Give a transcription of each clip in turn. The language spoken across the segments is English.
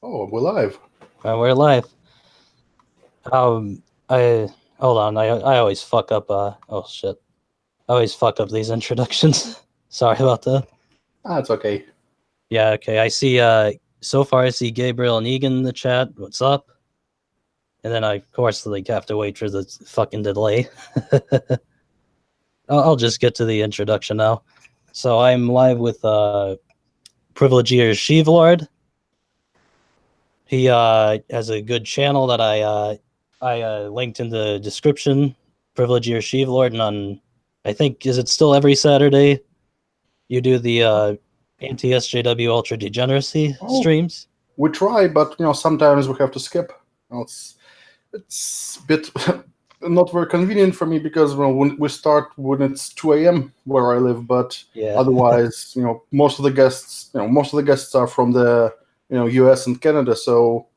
Oh, we're live. We're live. I hold on. I always fuck up. Oh shit. I always fuck up these introductions. Sorry about that. It's okay. Yeah. Okay. I see. So far I see Gabriel and Egan in the chat. What's up? And then I of course have to wait for the fucking delay. I'll just get to the introduction now. So I'm live with Priviledgier Sheevlord. He has a good channel that I linked in the description. Privilegier Sheevlord, and on I think is it still every Saturday you do the anti-SJW ultra degeneracy streams? We try, but sometimes we have to skip. It's a bit not very convenient for me because when we start when it's 2 a.m. where I live, but otherwise, most of the guests are from the US and Canada, so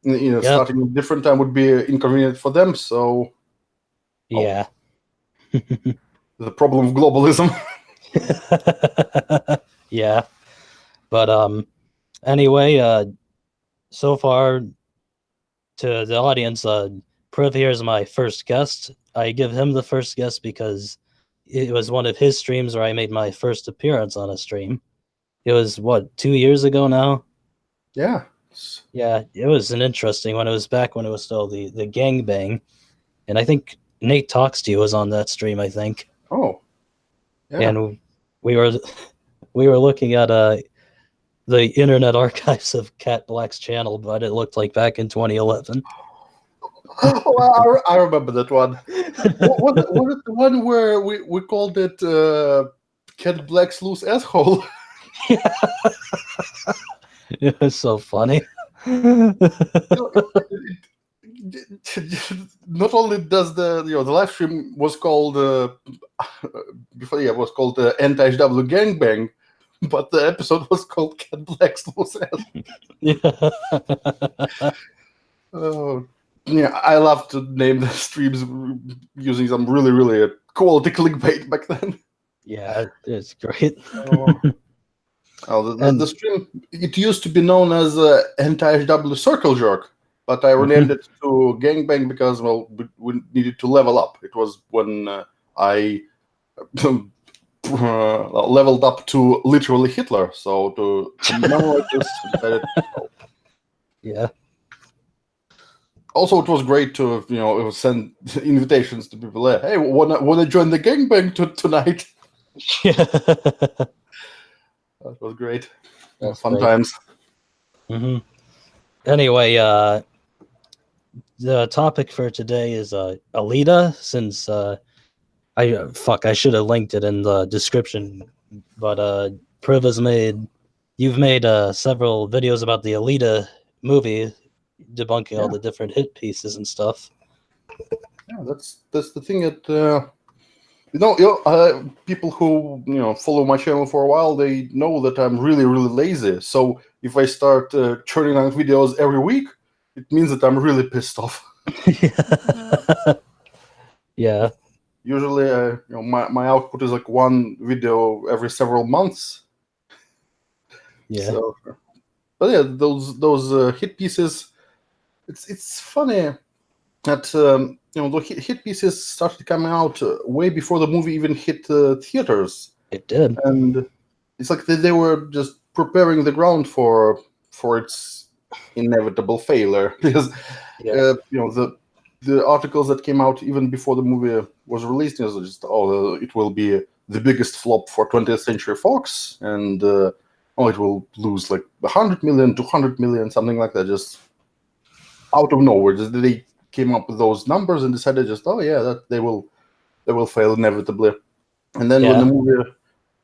starting at a different time would be inconvenient for them. So yeah, the problem of globalism. Yeah, but anyway, so far to the audience, Priv here is my first guest. I give him the first guest because it was one of his streams where I made my first appearance on a stream. It was, 2 years ago now? Yeah. Yeah, it was an interesting one. It was back when it was still the gangbang. And I think Nate Talks to You was on that stream, I think. Oh. Yeah. And we were looking at the Internet Archives of Cat Black's channel, but it looked like back in 2011. Oh, I remember that one. Was it the one where we called it Cat Black's loose asshole? It was so funny. Not only does the live stream was called was called anti-SW gangbang, but the episode was called Cat Black's loose asshole. Yeah, I love to name the streams using some really quality clickbait back then. Yeah, it's great. The stream, it used to be known as anti-SW Circle Jerk, but I renamed it to Gangbang because, we needed to level up. It was when I leveled up to literally Hitler, so to memorize this. Yeah. Also, it was great to send invitations to people. Hey, wanna join the gangbang tonight? Yeah, that was great. Fun great times. Anyway, the topic for today is Alita. Since I should have linked it in the description, but Priv you've made several videos about the Alita movie, debunking all the different hit pieces and stuff. Yeah, that's the thing that people who follow my channel for a while, they know that I'm really lazy. So if I start churning out videos every week, it means that I'm really pissed off. Yeah. Usually, my output is like one video every several months. Yeah. So, but yeah, those hit pieces. It's funny that the hit pieces started coming out way before the movie even hit theaters. It did, and it's like they were just preparing the ground for its inevitable failure because the articles that came out even before the movie was released was just it will be the biggest flop for 20th Century Fox, and it will lose like 100 million, 200 million, something like that, just out of nowhere. Just they came up with those numbers and decided that they will fail inevitably. And then when the movie,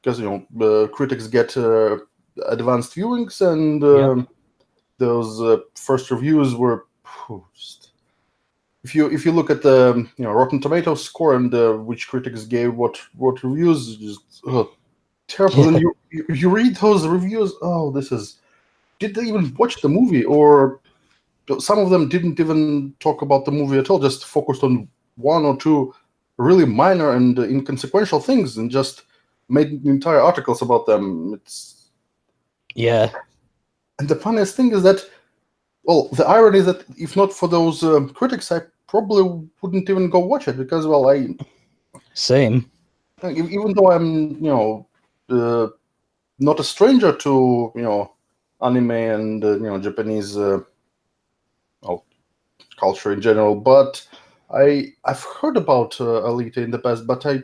because the critics get advanced viewings, and those first reviews were just, if you look at the Rotten Tomatoes score and which critics gave what reviews, just terrible. And you read those reviews, did they even watch the movie? Or some of them didn't even talk about the movie at all, just focused on one or two really minor and inconsequential things and just made entire articles about them. And the funniest thing is that Well, the irony is that if not for those critics, I probably wouldn't even go watch it because, well, Same. even though I'm, not a stranger to, anime and Japanese well, culture in general, but I've heard about Alita in the past, but I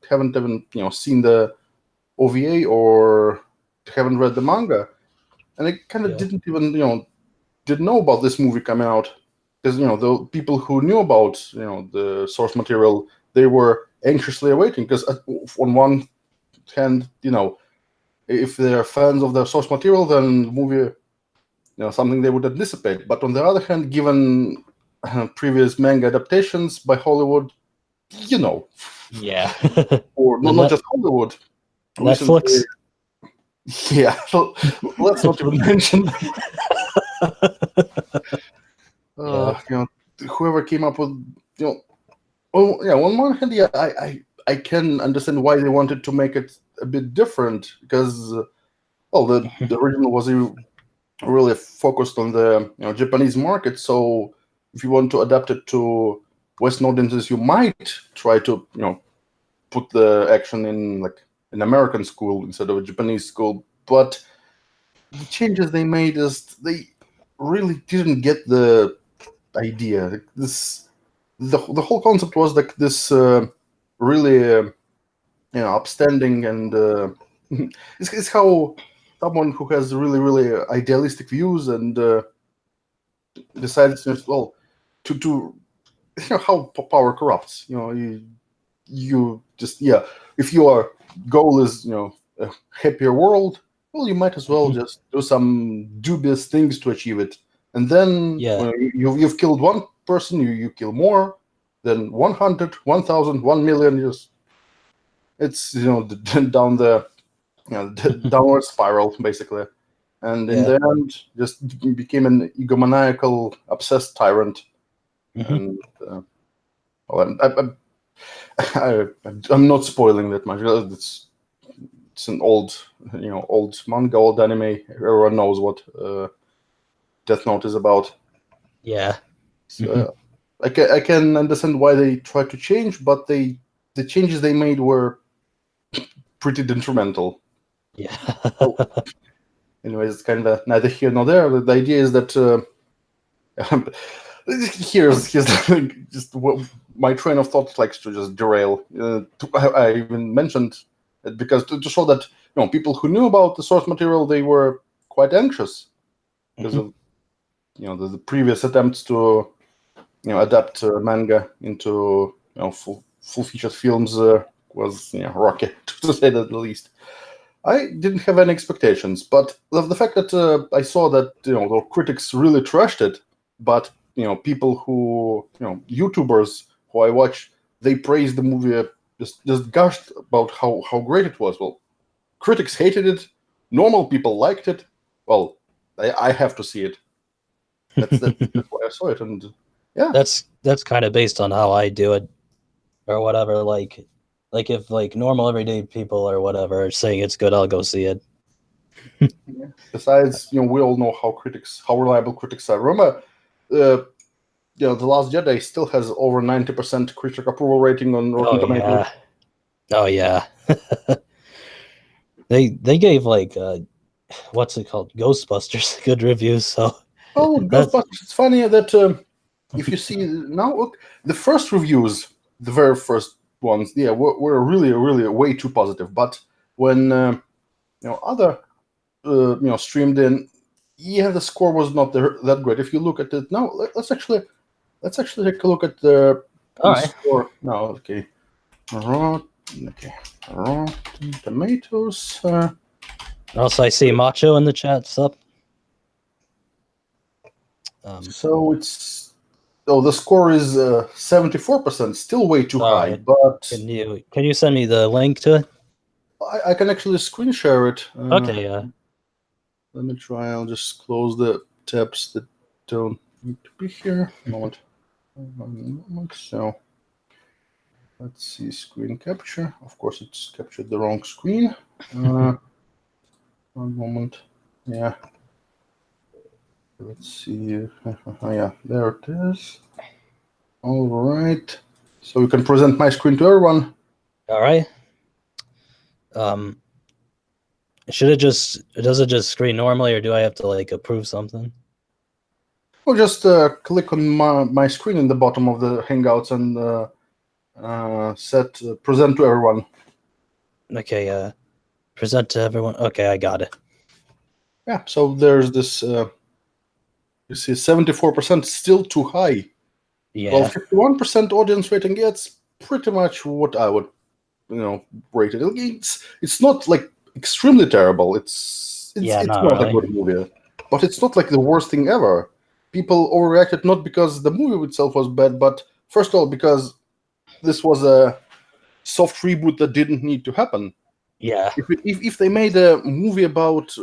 haven't even seen the OVA or haven't read the manga, and I kind of Yeah. didn't even didn't know about this movie coming out because the people who knew about the source material, they were anxiously awaiting because on one hand, if they're fans of the source material, then the movie something they would anticipate. But on the other hand, given previous manga adaptations by Hollywood, Yeah. or The not just Hollywood, recently, Netflix. yeah. So let's not even mention, Yeah. whoever came up with, oh yeah. On one hand, yeah, I can understand why they wanted to make it a bit different because, well, the original was really focused on the Japanese market. So if you want to adapt it to Western audiences, you might try to put the action in like an American school instead of a Japanese school. But the changes they made is they really didn't get the idea. Like, the whole concept was like this really upstanding and it's how someone who has really idealistic views and decides well to how power corrupts. You just if your goal is a happier world, well, you might as well just do some dubious things to achieve it, and then Yeah. you've killed one person, you kill more, then 100, 1,000, 1,000,000. Just it's down the downward spiral basically, and in Yeah. the end just became an egomaniacal obsessed tyrant. And well, I'm not spoiling that much. It's an old old manga, old anime. Everyone knows what Death Note is about. Yeah. So I can understand why they tried to change, but the changes they made were pretty detrimental. Yeah. So, anyways, it's kind of neither here nor there. The idea is that here's just what my train of thought likes to just derail. I even mentioned it because to show that people who knew about the source material, they were quite anxious because of the previous attempts to adapt manga into full featured films was rocky to say the least. I didn't have any expectations, but the fact that I saw that the critics really trashed it, but people who YouTubers who I watch, they praised the movie, just gushed about how great it was. Well, critics hated it, normal people liked it. Well, I have to see it. That's why I saw it, and yeah, That's kind of based on how I do it or whatever. Like if like normal everyday people or whatever are saying it's good, I'll go see it. yeah. Besides, we all know how reliable critics are. Remember, uh, The Last Jedi still has over 90% critic approval rating on Rotten Oh Tomatoes. yeah. Oh yeah. They gave like what's it called? Ghostbusters good reviews, so Oh, that's Ghostbusters! It's funny that if you see now, look, the first reviews, the very first ones, yeah, were really way too positive. But when other streamed in, yeah, the score was not that great. If you look at it now, let's actually take a look at the all right. score now. Okay, okay, Rotten Tomatoes. Also, I see Macho in the chat. Sup? So the score is 74%, still way too All high. right. But Can you send me the link to it? I can actually screen share it. Okay. Yeah. Let me try. I'll just close the tabs that don't need to be here. One moment. So let's see screen capture. Of course, it's captured the wrong screen. One moment. Yeah. Let's see. Yeah, there it is. All right. So you can present my screen to everyone. All right. Does it just screen normally, or do I have to like approve something? Or just click on my screen in the bottom of the Hangouts and set present to everyone. Okay. Present to everyone. Okay, I got it. Yeah. So there's this. You see, 74% still too high. Well, Yeah. 51% audience rating. Yeah, it's pretty much what I would, rate it. It's not like extremely terrible. It's Yeah, not not a really. good movie, but it's not like the worst thing ever. People overreacted not because the movie itself was bad, but first of all because this was a soft reboot that didn't need to happen. Yeah. If they made a movie about,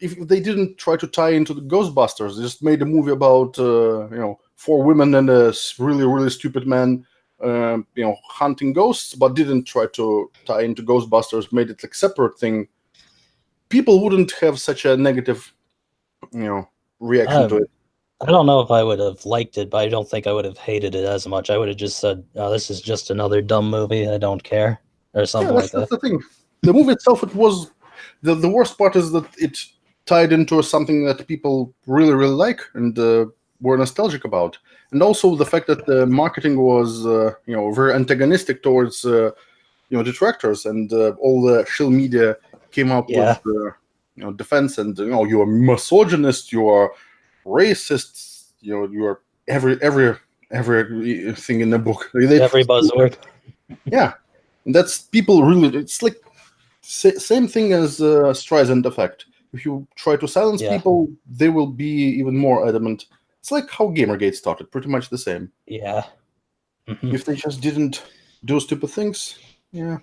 if they didn't try to tie into the Ghostbusters, they just made a movie about four women and a really stupid man hunting ghosts, but didn't try to tie into Ghostbusters, made it like separate thing, people wouldn't have such a negative reaction to it. I don't know if I would have liked it, but I don't think I would have hated it as much. I would have just said, "Oh, this is just another dumb movie. I don't care," or Yeah, something like that's that. the thing. The movie itself, it was the worst part is that it tied into something that people really like and were nostalgic about, and also the fact that the marketing was very antagonistic towards detractors, and all the shill media came up Yeah. with defense, and you are misogynist, you are racist, you are everything in the book. Every buzzword. Yeah, and that's people really. It's like same thing as Streisand effect. If you try to silence Yeah. people, they will be even more adamant. It's like how Gamergate started, pretty much the same. Yeah. Mhm. If they just didn't do stupid things, yeah.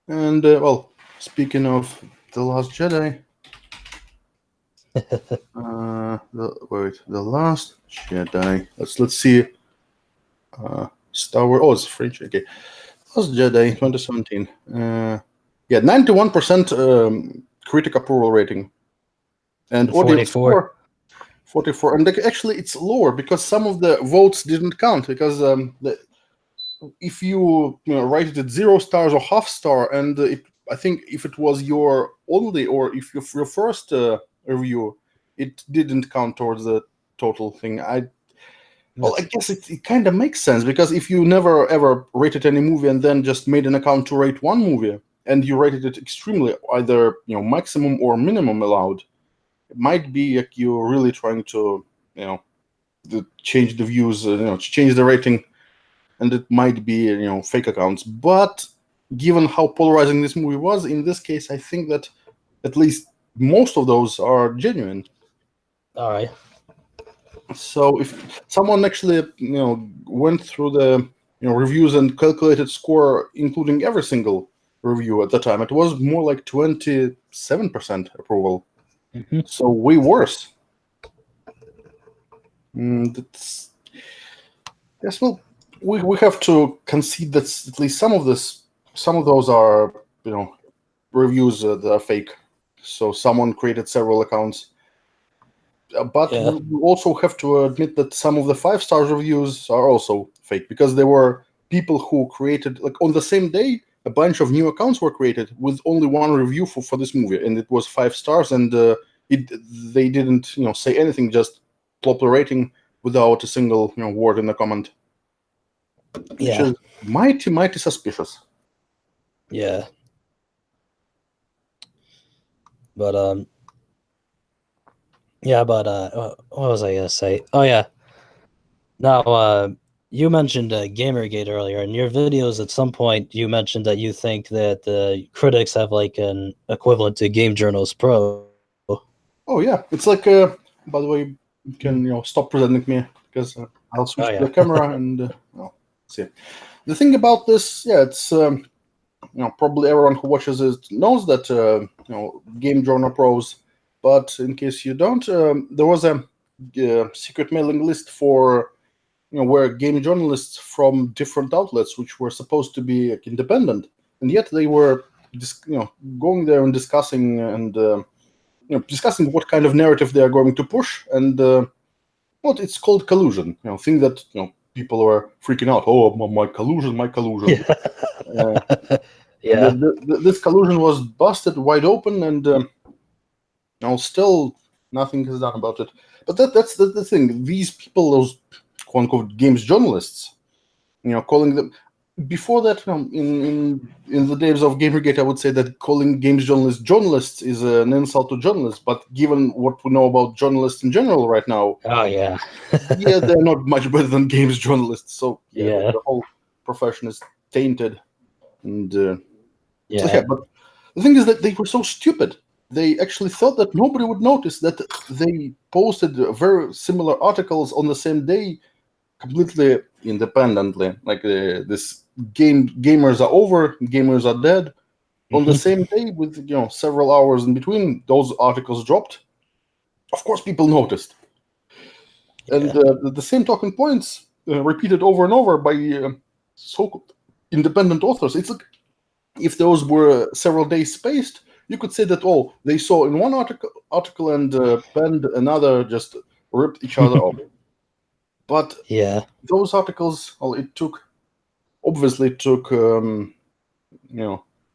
And well, speaking of The Last Jedi, The Last Jedi. Let's see. Star Wars. Oh, it's French. Okay. Last Jedi 2017. Yeah, 91% critic approval rating. And audience 44. score 44. And actually, it's lower because some of the votes didn't count. Because if you rate it at 0 stars or half star, and I think if it was your only or if your first review, it didn't count towards the total thing. Well, I guess it kind of makes sense because if you never ever rated any movie and then just made an account to rate one movie and you rated it extremely, either maximum or minimum allowed, it might be like you're really trying to change the views, change the rating, and it might be fake accounts. But given how polarizing this movie was, in this case, I think that at least most of those are genuine. All right. So if someone actually went through the reviews and calculated score, including every single review at the time, it was more like 27% approval. Mm-hmm. So way worse. That's yes. Well, we have to concede that at least some of those are reviews that are fake. So someone created several accounts. But Yeah. we also have to admit that some of the 5-star reviews are also fake because there were people who created, like on the same day, a bunch of new accounts were created with only one review for this movie, and it was 5 stars, and they didn't say anything, just plop the rating without a single word in the comment, which is mighty suspicious. Yeah. But what was I gonna say? Oh yeah. Now you mentioned Gamergate earlier. In your videos, at some point, you mentioned that you think that the critics have like an equivalent to Game Journals Pro. Oh yeah, it's like. By the way, you can stop presenting me because I'll switch to the camera and see. The thing about this, yeah, it's probably everyone who watches it knows that Game Journal Pros. But in case you don't, there was a secret mailing list for where game journalists from different outlets, which were supposed to be independent, and yet they were going there and discussing and discussing what kind of narrative they are going to push, and what it's called collusion. Thing that people are freaking out. Oh, my collusion, my collusion. Yeah. This collusion was busted wide open, and still nothing is done about it. But that's the thing. These people, those quote unquote games journalists, calling them. Before that, in the days of Gamergate, I would say that calling games journalists is an insult to journalists. But given what we know about journalists in general right now, Oh yeah. yeah, they're not much better than games journalists. So Yeah. the whole profession is tainted. And Yeah. but the thing is that they were so stupid. They actually thought that nobody would notice that they posted very similar articles on the same day, completely independently. Like this gamers are over, gamers are dead. On the same day, with several hours in between, those articles dropped. Of course, people noticed, and the same talking points repeated over and over by so-called independent authors. It's like if those were several days spaced, you could say that they saw in one article and penned another, just ripped each other off. But Yeah. those articles, it took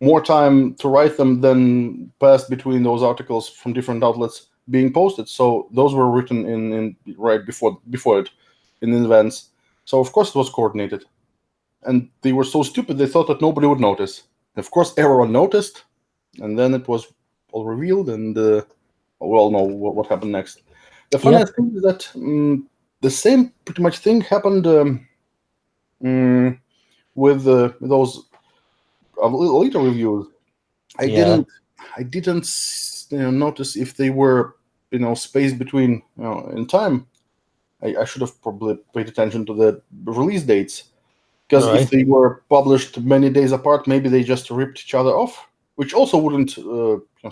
more time to write them than passed between those articles from different outlets being posted. So those were written in right before it in advance. So of course it was coordinated, and they were so stupid they thought that nobody would notice. Of course, everyone noticed, and then it was all revealed, and we all know what happened next. The funniest thing is that the same pretty much thing happened with those later reviews. I didn't notice if they were spaced between in time. I should have probably paid attention to the release dates, because if they were published many days apart, maybe they just ripped each other off, which also wouldn't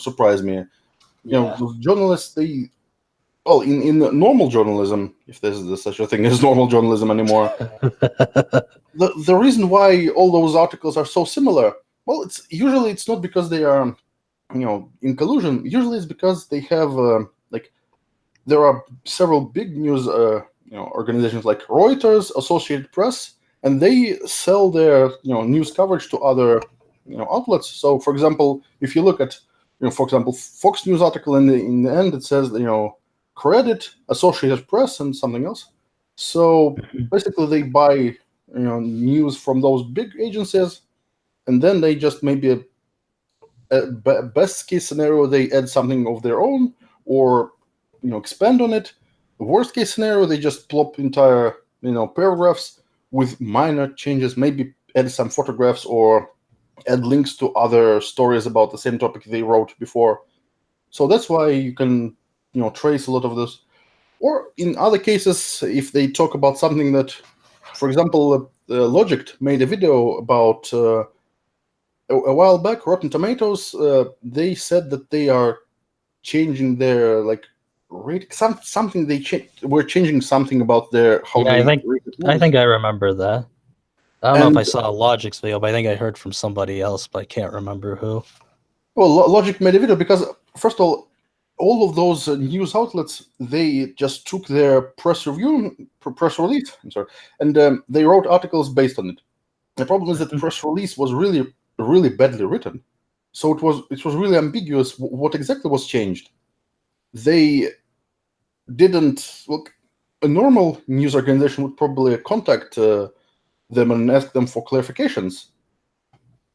surprise me. The journalists, in normal journalism, if there's such a thing as normal journalism anymore, the reason why all those articles are so similar, well, it's not because they are in collusion. Usually it's because they have there are several big news organizations like Reuters, Associated Press, and they sell their news coverage to other outlets. So, for example, if you look at for example, Fox News article in the end, it says credit Associated Press and something else. So basically, they buy news from those big agencies, and then they just maybe best case scenario they add something of their own or expand on it. Worst case scenario, they just plop entire paragraphs with minor changes, maybe add some photographs or add links to other stories about the same topic they wrote before. So that's why you can trace a lot of this. Or in other cases, if they talk about something that, for example, Logic made a video about a while back, Rotten Tomatoes, they said that they are changing their rate, something they were changing something about their how they I think I remember that. I don't know if I saw Logic's video, but I think I heard from somebody else, but I can't remember who. Well, Logic made a video because, first of all of those news outlets, they just took their press release, and they wrote articles based on it. The problem is that the press release was really, really badly written, so it was really ambiguous what exactly was changed. They didn't look. A normal news organization would probably contact them and ask them for clarifications,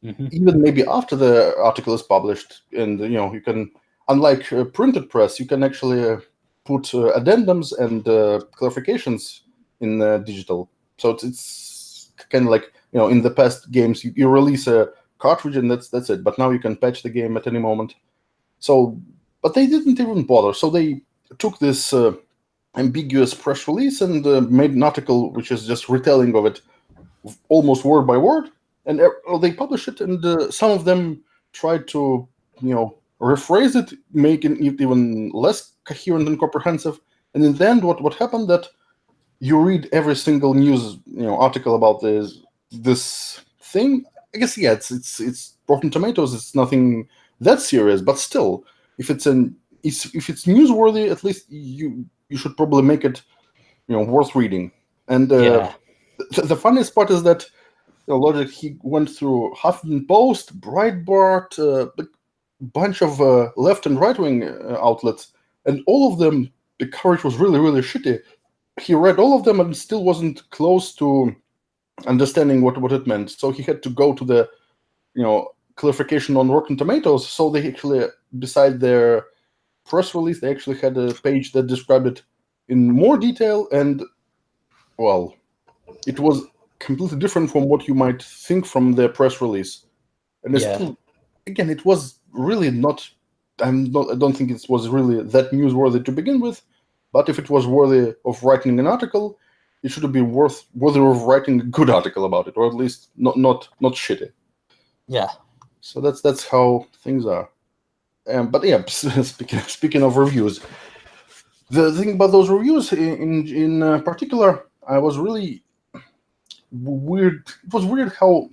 even maybe after the article is published. And you can, unlike printed press, you can actually put addendums and clarifications in digital. So it's kind of like in the past games, you release a cartridge and that's it. But now you can patch the game at any moment. So, but they didn't even bother. So they took this ambiguous press release and made an article which is just retelling of it, almost word by word, and they published it. And some of them tried to, rephrase it, making it even less coherent and comprehensive. And in the end, what happened that you read every single news article about this thing. I guess it's Rotten Tomatoes. It's nothing that serious, but still, if it's if it's newsworthy, at least you should probably make it worth reading. And Yeah. the funniest part is that Logic, he went through Huffington Post, Breitbart, a bunch of left and right wing outlets, and all of them the coverage was really really shitty. He read all of them and still wasn't close to understanding what it meant. So he had to go to the clarification on Rotten Tomatoes. So they actually, beside their press release, they actually had a page that described it in more detail, and well, it was completely different from what you might think from their press release. And it's still, again, it was really not. I don't think it was really that newsworthy to begin with. But if it was worthy of writing an article, it should have been worthy of writing a good article about it, or at least not shitty. Yeah. So that's how things are. But yeah, speaking of reviews, the thing about those reviews in particular, I was really weird. It was weird how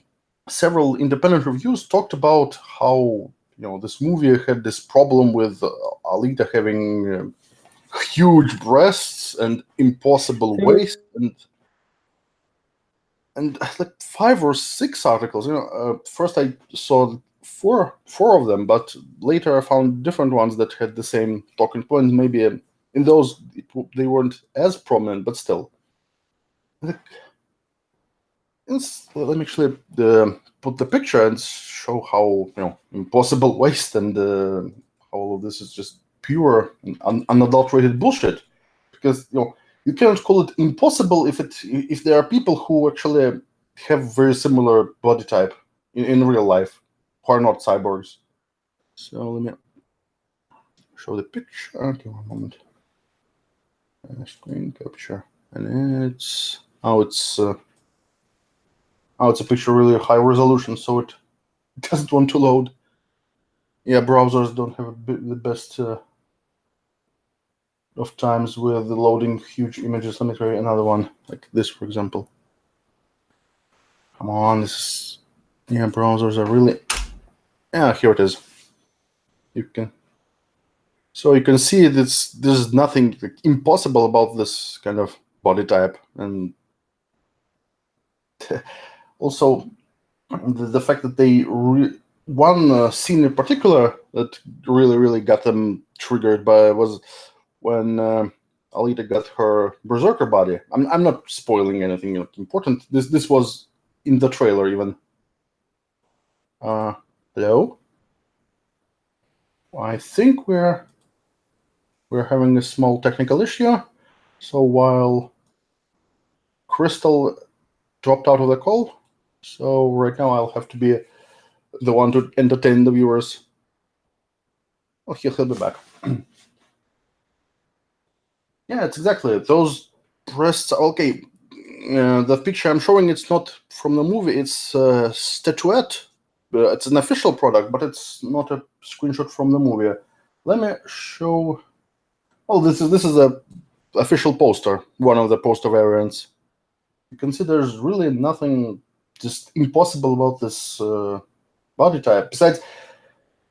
several independent reviews talked about how this movie had this problem with Alita having huge breasts and impossible waist, and like 5 or 6 articles. First I saw four of them, but later I found different ones that had the same talking points. Maybe in those they weren't as prominent, but still. Let me actually put the picture and show how impossible waste and all of this is just pure and unadulterated bullshit. Because you cannot call it impossible if there are people who actually have very similar body type in real life who are not cyborgs. So let me show the picture. Okay, one moment. Screen capture, and it's a picture really high resolution, so it doesn't want to load. Yeah, browsers don't have the best of times with loading huge images. Let me try another one, like this, for example. Come on, browsers are really. Yeah, here it is. You can see there's nothing impossible about this kind of body type, and also the fact that they one scene in particular that really got them triggered was when Alita got her berserker body. I'm not spoiling anything important. This was in the trailer even. Hello? I think we're having a small technical issue. So while Crystal dropped out of the call, so right now I'll have to be the one to entertain the viewers. Oh, he'll be back. Yeah, it's exactly those breasts. Okay, the picture I'm showing, it's not from the movie. It's a statuette. It's an official product, but it's not a screenshot from the movie. Let me show. Oh, this is a official poster, one of the poster variants. You can see there's really nothing just impossible about this body type. Besides,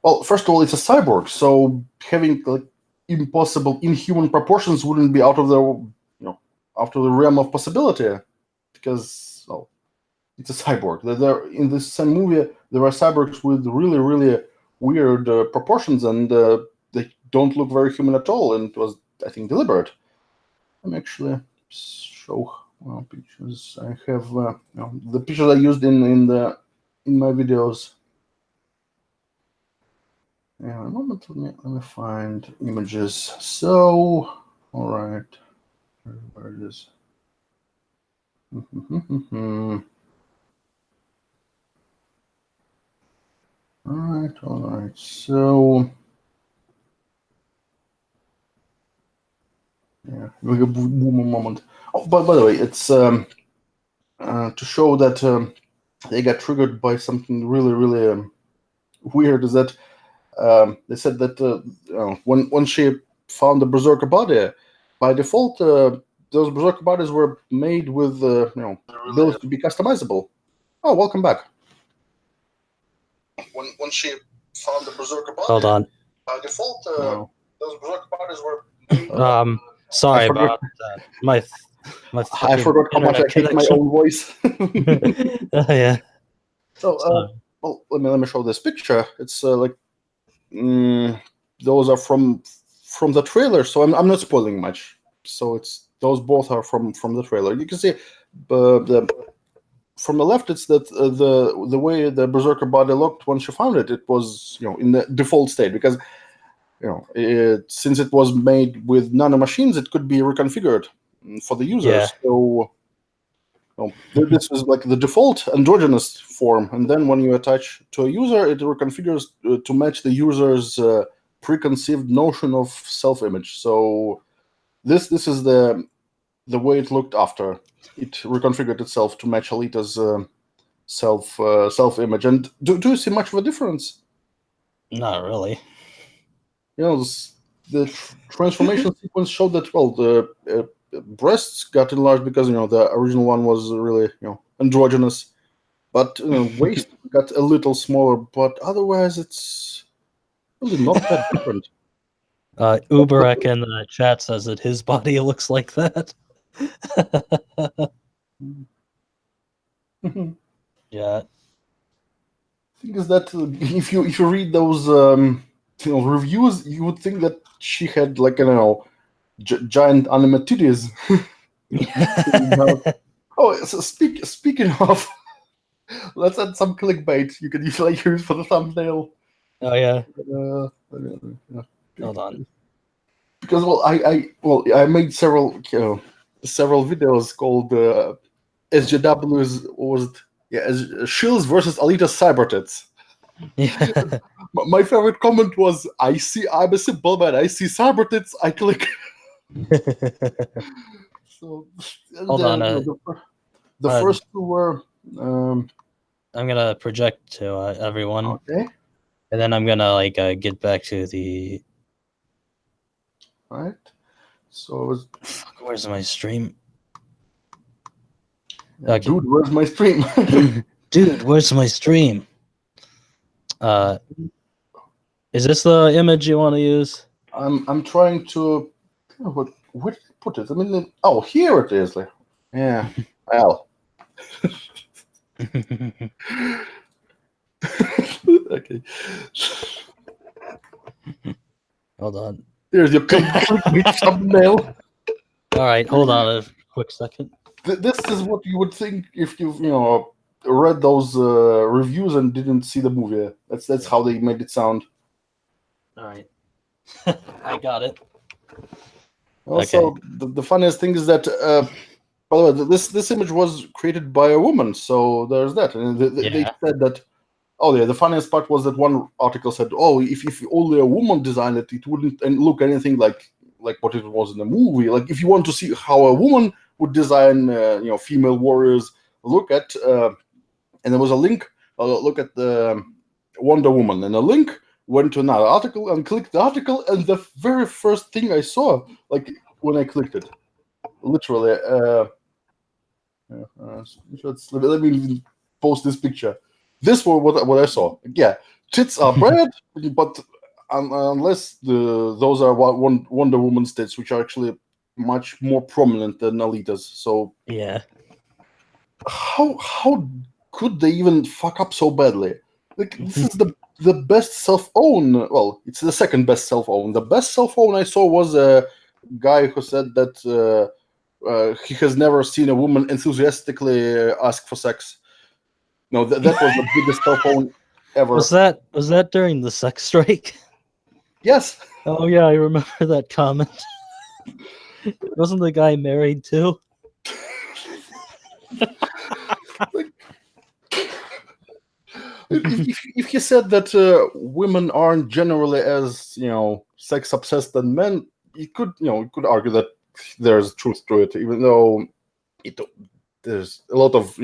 well, first of all, it's a cyborg, so having impossible inhuman proportions wouldn't be out of the realm of possibility, because it's a cyborg. There in this same movie there are cyborgs with really weird proportions, and they don't look very human at all, and it was, I think, deliberate. Let me actually show pictures. I have the pictures I used in my videos. Yeah, a moment. Let me find images. So, all right, where it is. All right. So, yeah, we have a moment. Oh, but by the way, it's to show that they got triggered by something really weird. Is that they said that when she found the berserker body, by default, those berserker bodies were made with built to be customizable. Oh, welcome back. When she found the berserker body, Hold on. by default, those berserker bodies were made. Sorry I forgot. about that. My I fucking forgot how much I internet hate my connection. own voice. Yeah. So, Sorry. well, let me show this picture. It's like those are from the trailer, so I'm not spoiling much. So those both are from the trailer. You can see, from the left, it's that the way the berserker body looked when she found it. It was in the default state because since it was made with nanomachines, it could be reconfigured for the users. Yeah. So this is like the default androgynous form, and then when you attach to a user, it reconfigures to match the user's preconceived notion of self-image. So this is the way it looked after it reconfigured itself to match Alita's self-image. And do you see much of a difference? Not really. The transformation sequence showed that the breasts got enlarged because the original one was really androgynous, but waist got a little smaller. But otherwise, it's really not that different. Uberek in the chat says that his body looks like that. Yeah. Thing is that if you read those reviews, you would think that she had like giant anime titties. Oh, so speaking of, let's add some clickbait. You can use for the thumbnail. Oh yeah. Yeah. Hold on. Because I made several videos called SJW's Shills versus Alita Cybertits. Yeah. My favorite comment was, I'm a simple man, I see Cybertits, I click. So, Hold on. the first two were. I'm gonna project to everyone. Okay. And then I'm gonna get back to the. Right. So Fuck, where's my stream? Okay. Dude, where's my stream? Dude, where's my stream? Is this the image you want to use? I'm trying to. Where did I put it? I mean, here it is. Yeah. Well. Okay. Hold on. There's your complete thumbnail. All right, hold on a quick second. This is what you would think if you've read those reviews and didn't see the movie. That's how they made it sound. All right. I got it. Also, the funniest thing is that, by the way, this image was created by a woman, so there's that. And they said that. Oh yeah, the funniest part was that one article said, "Oh, if only a woman designed it, it wouldn't look anything like what it was in the movie. Like if you want to see how a woman would design, female warriors, look at." And there was a link. Look at the Wonder Woman, and a link went to another article, and clicked the article, and the very first thing I saw, like when I clicked it, literally. Let me post this picture. This was what I saw. Yeah, tits are bred, but unless those are Wonder Woman's tits, which are actually much more prominent than Alita's. So yeah, how could they even fuck up so badly? Like this is the best self-own. Well, it's the second best self-own. The best self-own I saw was a guy who said that he has never seen a woman enthusiastically ask for sex. No, that was the biggest self-own ever. Was that during the sex strike? Yes. Oh yeah, I remember that comment. Wasn't the guy married too? If he said that women aren't generally as sex obsessed than men, you could argue that there's truth to it, even though there's a lot of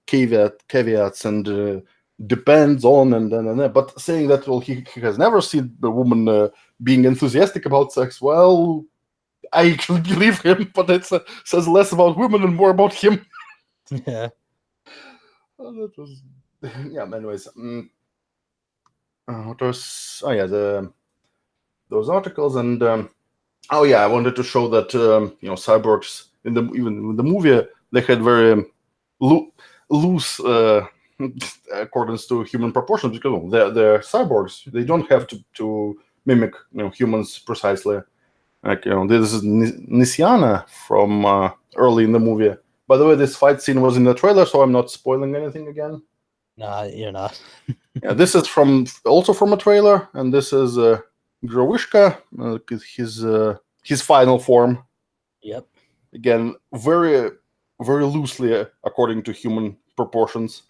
caveats and depends on and. But saying that he has never seen a woman being enthusiastic about sex, well, I actually believe him, but it says less about women and more about him. Yeah. That was. Yeah. Anyways, what was? Oh yeah, the those articles, and oh yeah, I wanted to show that cyborgs even in the movie they had very loose accordance to human proportions because they're cyborgs. They don't have to mimic humans precisely. Like this is Nisiana from early in the movie. By the way, this fight scene was in the trailer, so I'm not spoiling anything again. Nah, you're not. Yeah, this is also from a trailer, and this is Grovishka, his final form. Yep. Again, very very loosely according to human proportions.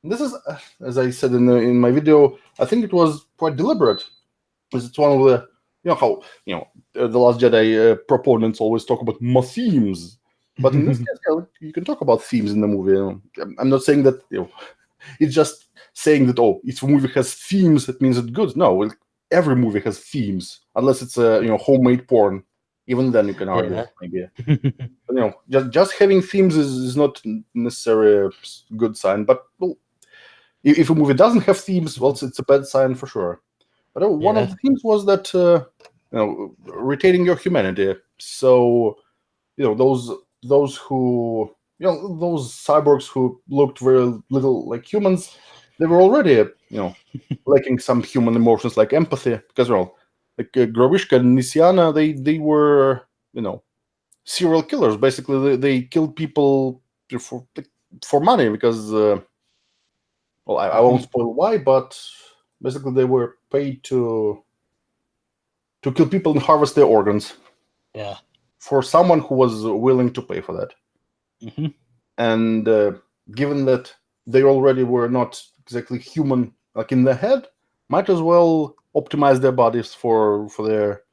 This is, as I said in my video, I think it was quite deliberate, because it's one of the how the Last Jedi proponents always talk about themes, but in this case, you can talk about themes in the movie. I'm not saying that it's just saying that if a movie has themes, it means it's good. No, every movie has themes, unless it's a homemade porn. Even then, you can argue maybe. But, just having themes is not necessarily a good sign. But if a movie doesn't have themes, well, it's a bad sign for sure. But one of the themes was that retaining your humanity. So those who those cyborgs who looked very little like humans, they were already lacking some human emotions like empathy, because like Grovishka and Nisiana, they were serial killers. Basically, they killed people for money because I won't spoil why, but basically they were paid to kill people and harvest their organs. Yeah. For someone who was willing to pay for that. Mm-hmm. And given that they already were not exactly human, like in the head, might as well optimize their bodies for their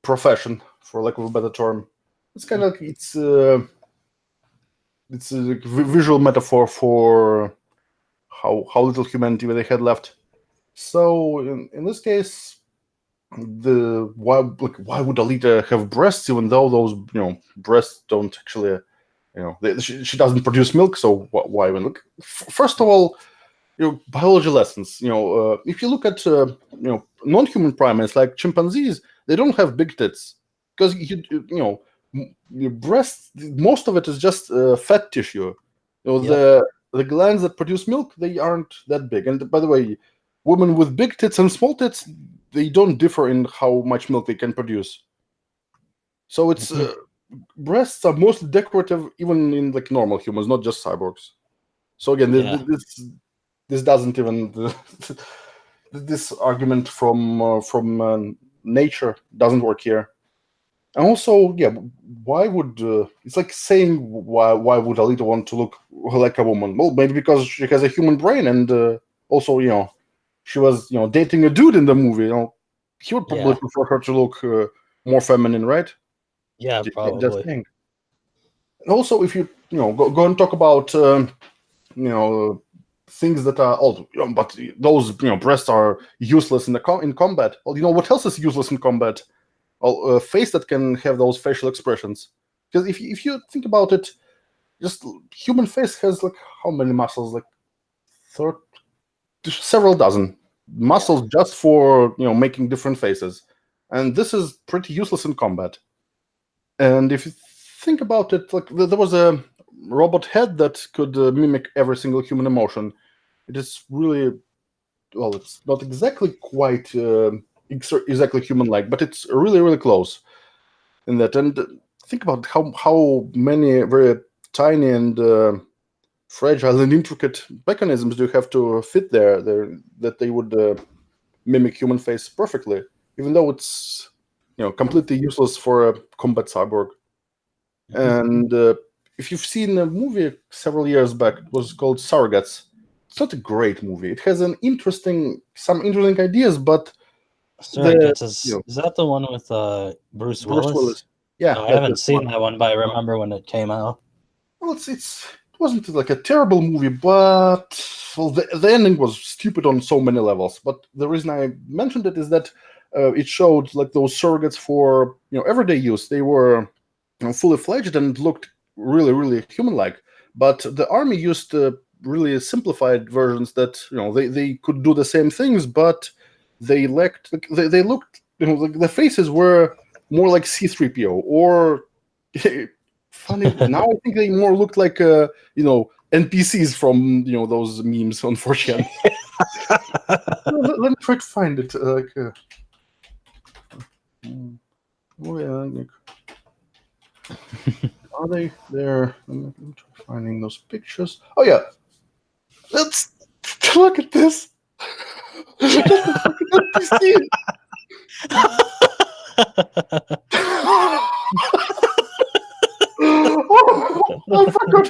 profession, for lack of a better term. It's kind of like it's a visual metaphor for how little humanity they had left. So in this case, why would Alita have breasts, even though those breasts don't actually she doesn't produce milk, so why even look? First of all, biology lessons. If you look at non-human primates like chimpanzees, they don't have big tits because your breast, most of it is just fat tissue. The glands that produce milk, they aren't that big. And by the way, women with big tits and small tits, they don't differ in how much milk they can produce. So it's breasts are mostly decorative, even in like normal humans, not just cyborgs. So again, this doesn't even this argument from nature doesn't work here. And also, why would it's like saying why would Alita want to look like a woman? Well, maybe because she has a human brain, and also she was dating a dude in the movie. He would probably prefer her to look more feminine, right? Yeah, probably. Just saying. And also, if you go and talk about things that are old, but those breasts are useless in combat. Well, what else is useless in combat? Well, a face that can have those facial expressions. Because if you think about it, just human face has like how many muscles? Like several dozen muscles just for making different faces, and this is pretty useless in combat. And if you think about it, like there was a robot head that could mimic every single human emotion. It is really it's not exactly quite exactly human-like, but it's really really close in that. And think about how many very tiny and fragile and intricate mechanisms do you have to fit there that they would mimic human face perfectly, even though it's completely useless for a combat cyborg. And if you've seen a movie several years back, it was called Surrogates. It's not a great movie. It has some interesting ideas, but Surrogates is that the one with Bruce Willis? Yeah, no, I haven't seen that one, but I remember when it came out. Well, it wasn't like a terrible movie, but the ending was stupid on so many levels. But the reason I mentioned it is that it showed like those surrogates for everyday use. They were fully fledged and looked really really human-like. But the army used really simplified versions that they could do the same things, but they lacked. They looked, the faces were more like C-3PO or funny. Now I think they more looked like NPCs from those memes on 4chan. Let me try to find it. Are they there? Let me try finding those pictures. Oh yeah, let's look at this. NPC. I forgot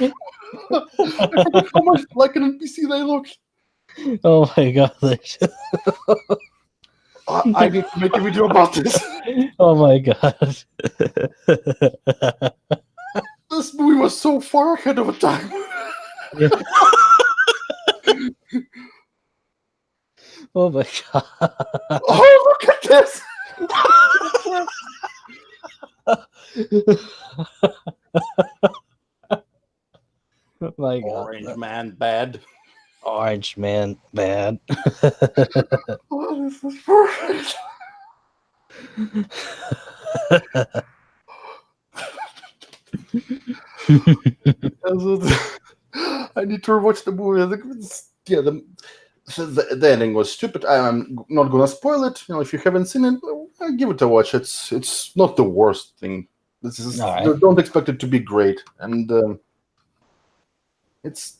how much like an NPC they look. Oh my god! I need to make a video about this. Oh my god! This movie was so far ahead of a time. Yeah. Oh my god! Oh, look at this! Oh my god! Orange man bad. Orange man bad. Oh, this is perfect. I need to rewatch the movie. The ending was stupid. I'm not gonna spoil it. If you haven't seen it, give it a watch. It's not the worst thing. This is right. Don't expect it to be great, and it is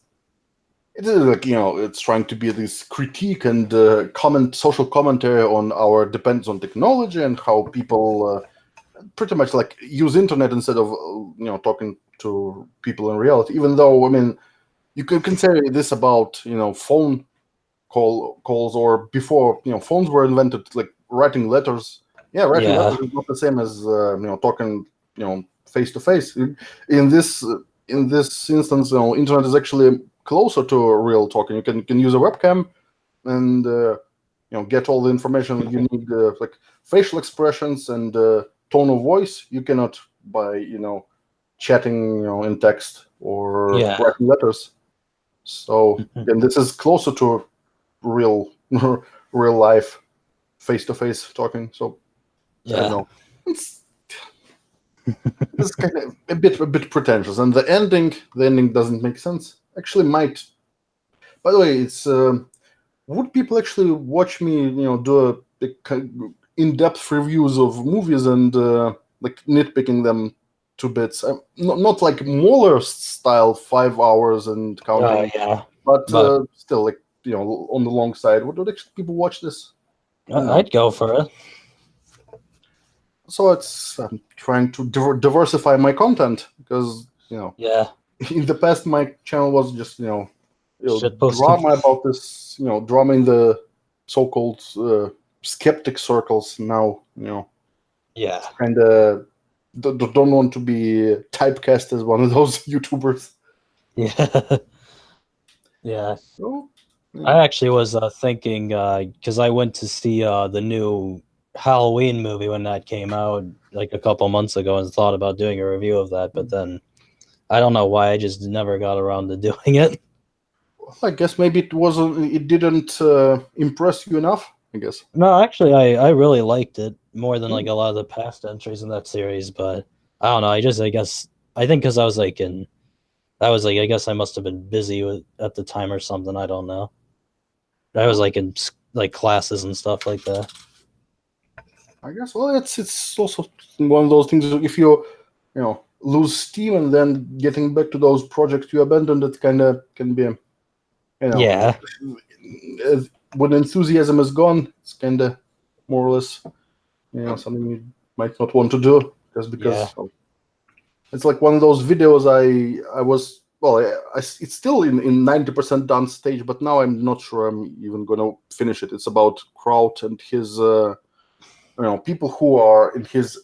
like it's trying to be this critique and social commentary on our dependence on technology and how people pretty much like use internet instead of talking to people in reality. Even though you can say this about phone calls or before phones were invented, like writing letters. Writing letters is not the same as talking face to face. In this instance, internet is actually closer to real talking. You can use a webcam and get all the information you need, like facial expressions and tone of voice. You cannot by chatting in text or writing letters. So again, this is closer to real life face to face talking. So I don't know. It's kind of a bit pretentious, and the ending doesn't make sense. Actually, might. By the way, it's would people actually watch me, do a in-depth reviews of movies and like nitpicking them to bits? Not like Mueller style 5 hours and counting, but still like on the long side. Would actually people watch this? I'd go for it. So I'm trying to diversify my content because in the past my channel was just drama about this drama in the so-called skeptic circles. Now kind of don't want to be typecast as one of those YouTubers. So, I actually was thinking because I went to see the new Halloween movie when that came out like a couple months ago and thought about doing a review of that, but then I don't know why I just never got around to doing it. I guess maybe it didn't impress you enough, I guess. No, actually I really liked it more than like a lot of the past entries in that series, but I don't know, I think because I guess I must have been busy at the time or something, I don't know. I was like in like classes and stuff like that. I guess. Well, it's also one of those things. If you lose steam and then getting back to those projects you abandoned, it kind of can be when enthusiasm is gone, it's kind of more or less something you might not want to do just because it's like one of those videos I was. Well, it's still in 90% done stage, but now I'm not sure I'm even going to finish it. It's about Kraut and his, people who are in his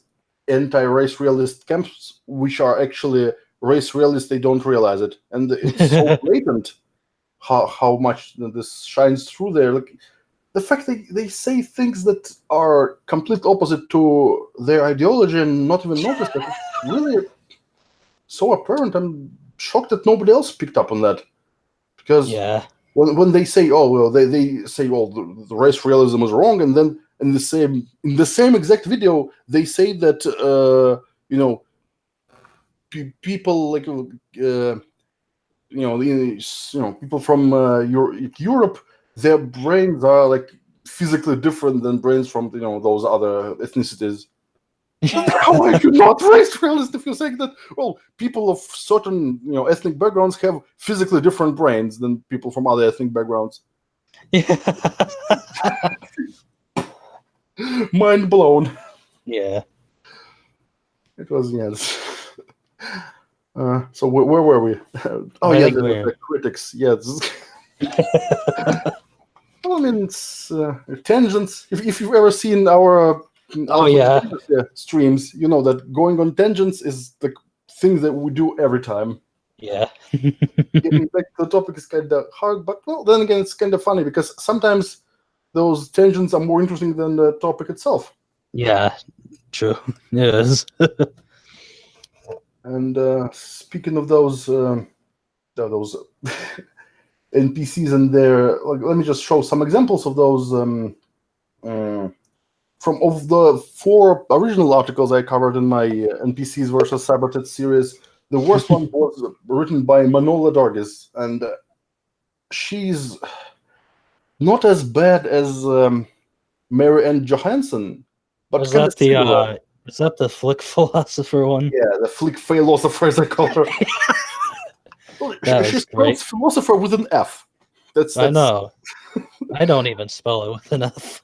anti-race realist camps, which are actually race realists. They don't realize it, and it's so blatant how much this shines through there. Like the fact that they say things that are complete opposite to their ideology and not even notice that, it's really so apparent. I'm shocked that nobody else picked up on that, because when they say, oh well, they say, well, the race realism is wrong, and then in the same exact video they say that people like people from Europe, their brains are like physically different than brains from those other ethnicities. How are you not race realist if you're saying that? Well, people of certain ethnic backgrounds have physically different brains than people from other ethnic backgrounds. Yeah. Mind blown. Yeah. It was so where were we? Oh I yeah, think the critics. Yeah. Well, I mean, it's tangents. If you've ever seen our streams, you know that going on tangents is the thing that we do every time. Yeah. Getting back to the topic is kind of hard, but well, then again, it's kind of funny because sometimes those tangents are more interesting than the topic itself. Yeah, true. It is. And speaking of those NPCs and their, let me just show some examples of those. From of the 4 original articles I covered in my NPCs versus Sabotage series, the worst one was written by Manola Dargis, and she's not as bad as Mary Ann Johansson, but Was kind of that the similar. is that the flick philosopher one? Yeah, the flick philosopher, as I call her. She spells philosopher with an F. That's I know. I don't even spell it with an F.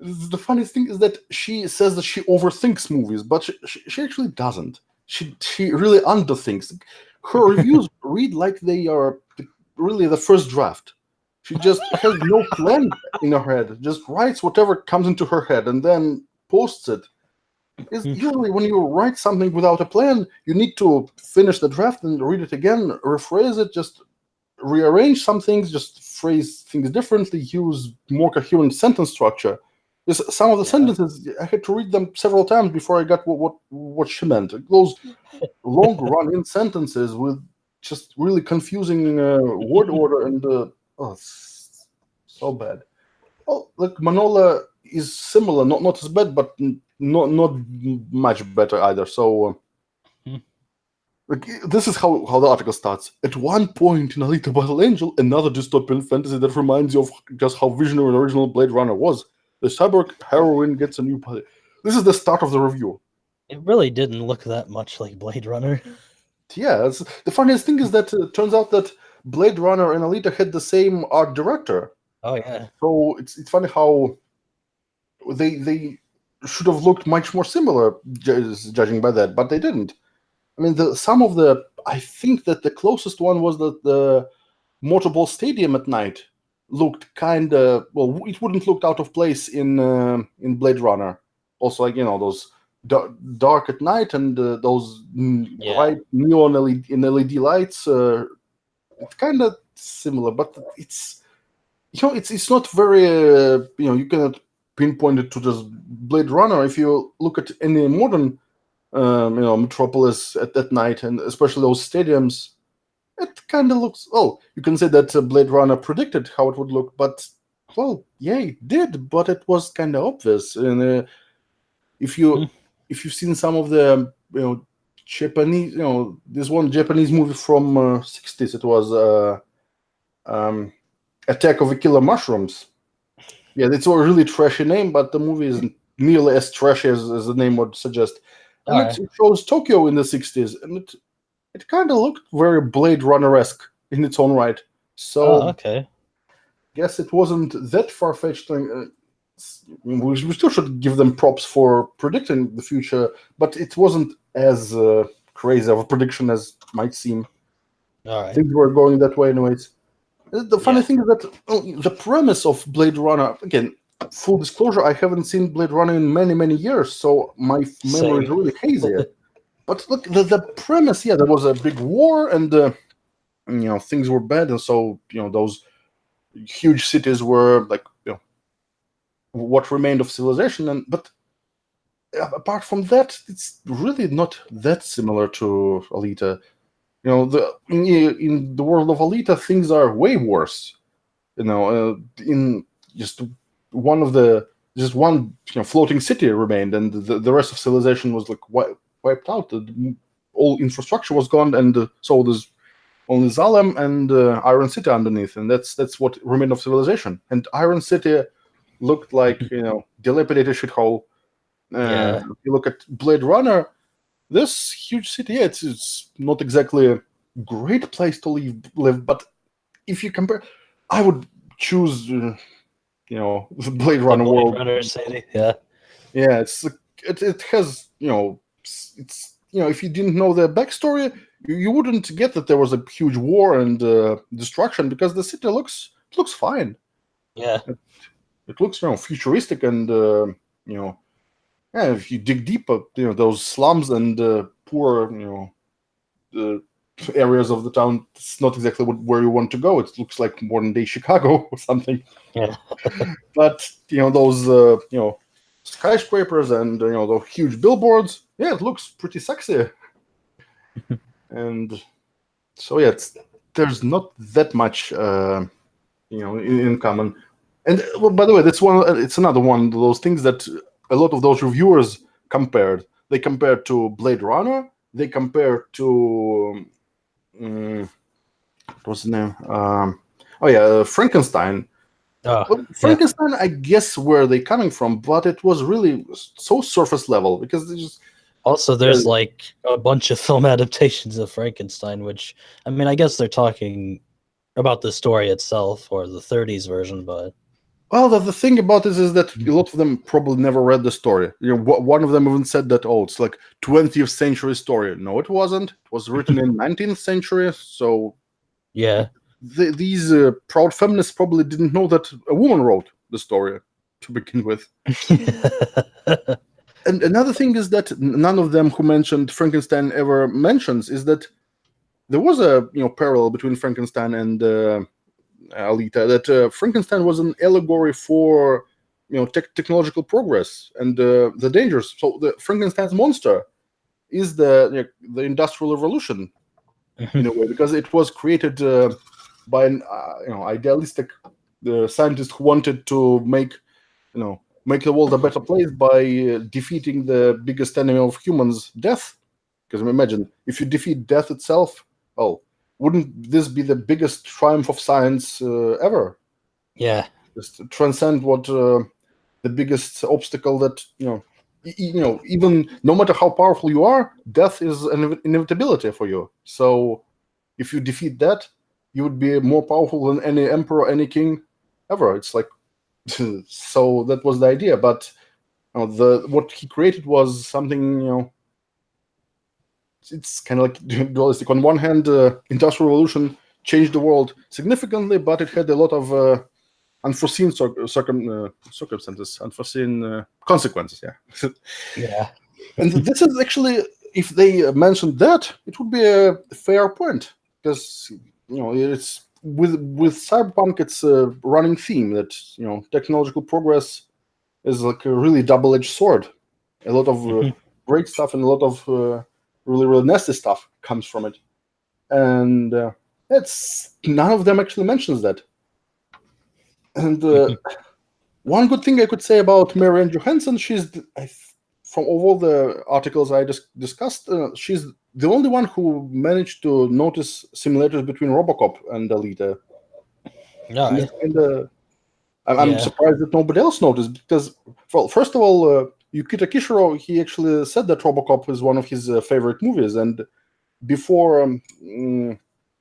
The funniest thing is that she says that she overthinks movies, but she actually doesn't. She really underthinks. Her reviews read like they are really the first draft. She just has no plan in her head, just writes whatever comes into her head and then posts it. Usually when you write something without a plan, you need to finish the draft and read it again, rephrase it, just rearrange some things, just phrase things differently, use more coherent sentence structure. Because some of the sentences, I had to read them several times before I got what she meant. Those long run-in sentences with just really confusing word order and so bad. Well, look, Manola is similar, not as bad, but not much better either. So, this is how the article starts. At one point in Alita Battle Angel, another dystopian fantasy that reminds you of just how visionary and original Blade Runner was. The cyborg heroine gets a new body. This is the start of the review. It really didn't look that much like Blade Runner. Yeah, the funniest thing is that it turns out that Blade Runner and Alita had the same art director. Oh yeah. So it's funny how they should have looked much more similar, judging by that, but they didn't. I mean, I think that the closest one was that the Motorball Stadium at night looked kind of, well, it wouldn't look out of place in Blade Runner. Also, like, those dark at night and those bright neon LED lights. It's kind of similar, but it's not very you cannot pinpoint it to just Blade Runner. If you look at any modern Metropolis at that night, and especially those stadiums, it kind of looks. Oh, you can say that Blade Runner predicted how it would look, but well, yeah, it did, but it was kind of obvious. And if you've seen some of the Japanese, this one Japanese movie from 60s, it was Attack of the Killer Mushrooms. Yeah, it's a really trashy name, but the movie isn't nearly as trashy as the name would suggest. And it shows Tokyo in the 60s, and it kind of looked very Blade Runner-esque in its own right. So, okay. Guess it wasn't that far-fetched. We still should give them props for predicting the future, but it wasn't as crazy of a prediction as might seem. All right. Things were going that way anyways. The funny thing is that the premise of Blade Runner, again, full disclosure, I haven't seen Blade Runner in many, many years, so my memory is really hazy. But look, the premise, there was a big war, and things were bad, and so those huge cities were like what remained of civilization. But apart from that, it's really not that similar to Alita. In the world of Alita, things are way worse. in just one of the just one floating city remained, and the rest of civilization was like wiped out. All infrastructure was gone, and so there's only Zalem and Iron City underneath, and that's what remained of civilization. And Iron City looked like dilapidated shithole. Yeah. If you look at Blade Runner, this huge city, it's not exactly a great place to live, but if you compare, I would choose the Blade Runner Blade world. Runner City. Yeah. Yeah, it has it's if you didn't know the backstory, you wouldn't get that there was a huge war and destruction, because the city looks fine. Yeah. It looks futuristic, and if you dig deeper, those slums and poor areas of the town, it's not exactly where you want to go. It looks like modern day Chicago or something. Yeah. But those skyscrapers and those huge billboards, it looks pretty sexy. And so there's not that much in common. And by the way, it's another one of those things that a lot of those reviewers compared. They compared to Blade Runner. They compared to what was the name? Frankenstein. Oh, Frankenstein, I guess where they coming from, but it was really so surface level, because they just also, there's like a bunch of film adaptations of Frankenstein, which, I mean, I guess they're talking about the story itself or the 30s version, but well, the thing about this is that a lot of them probably never read the story. One of them even said that, it's like 20th century story. No, it wasn't. It was written in 19th century. So yeah. These proud feminists probably didn't know that a woman wrote the story to begin with. And another thing is that none of them who mentioned Frankenstein ever mentions is that there was a parallel between Frankenstein and Alita. That Frankenstein was an allegory for technological progress and the dangers. So the Frankenstein's monster is the Industrial Revolution in a way, because it was created by an idealistic scientist who wanted to make the world a better place by defeating the biggest enemy of humans, death. Because imagine, if you defeat death itself, wouldn't this be the biggest triumph of science ever? Yeah. Just transcend what the biggest obstacle that even no matter how powerful you are, death is an inevitability for you. So if you defeat that, you would be more powerful than any emperor, any king ever. It's like so that was the idea, but what he created was something it's kind of like dualistic. On one hand, Industrial Revolution changed the world significantly, but it had a lot of unforeseen circumstances, unforeseen consequences. Yeah. Yeah. And this is actually, if they mentioned that, it would be a fair point, because it's with cyberpunk, it's a running theme that technological progress is like a really double-edged sword. A lot of great stuff and a lot of really, really nasty stuff comes from it, and none of them actually mentions that. And one good thing I could say about Marianne Johansson, she's from all the articles I just discussed, she's the only one who managed to notice similarities between RoboCop and Alita. No, I'm surprised that nobody else noticed, because, well, first of all, Yukita Kishiro, he actually said that RoboCop is one of his favorite movies, and before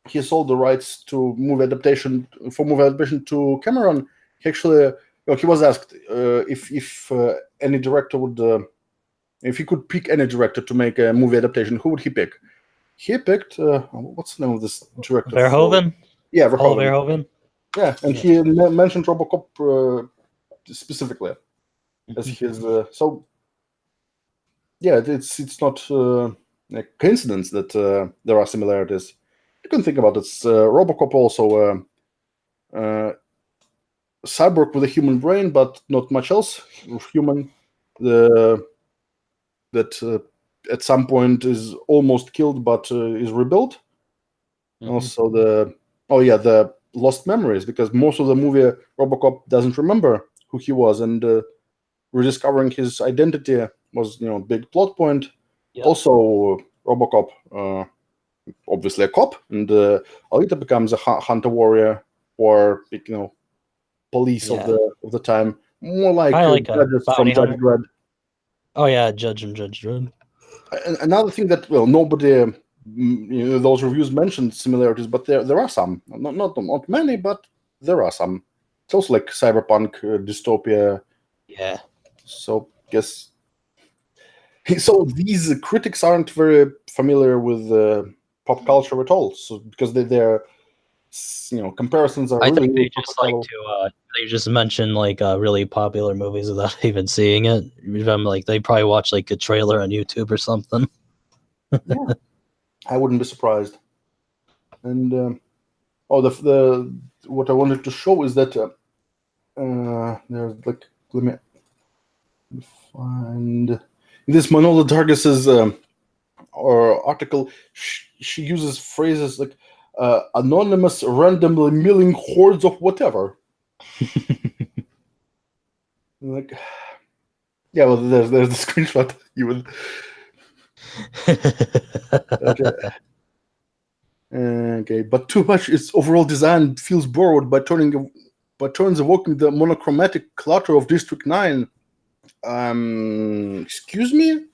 he sold the rights to movie adaptation to Cameron, he actually he was asked if any director would if he could pick any director to make a movie adaptation, who would he pick? He picked what's the name of this director? Verhoeven. Yeah, Paul Verhoeven. Verhoeven. Yeah, and he mentioned RoboCop specifically as his. So yeah, it's not a coincidence that there are similarities. You can think about it. RoboCop also cyborg with a human brain, but not much else. Human that at some point is almost killed, but is rebuilt. Also the lost memories, because most of the movie RoboCop doesn't remember who he was, and rediscovering his identity was a big plot point. Yep. Also, RoboCop, obviously a cop, and Alita becomes a hunter warrior or police of the time, more like judges from bounty Judge hunter. Dredd. Oh yeah, Judge Dredd. Another thing that nobody, those reviews mentioned similarities, but there are some, not many, but there are some. It's also like cyberpunk dystopia. Yeah. So guess. So these critics aren't very familiar with pop culture at all. So because their comparisons are I really. think they just like to. They just mention like really popular movies without even seeing it. I'm like they probably watch like a trailer on YouTube or something. Yeah, I wouldn't be surprised. And the what I wanted to show is that there's like, let me find this Manola Dargis's article. She uses phrases like anonymous, randomly milling hordes of whatever. Like, yeah, well, there's the screenshot. You would. Okay, but too much. Its overall design feels borrowed by turns evoking the monochromatic clutter of District 9. Excuse me?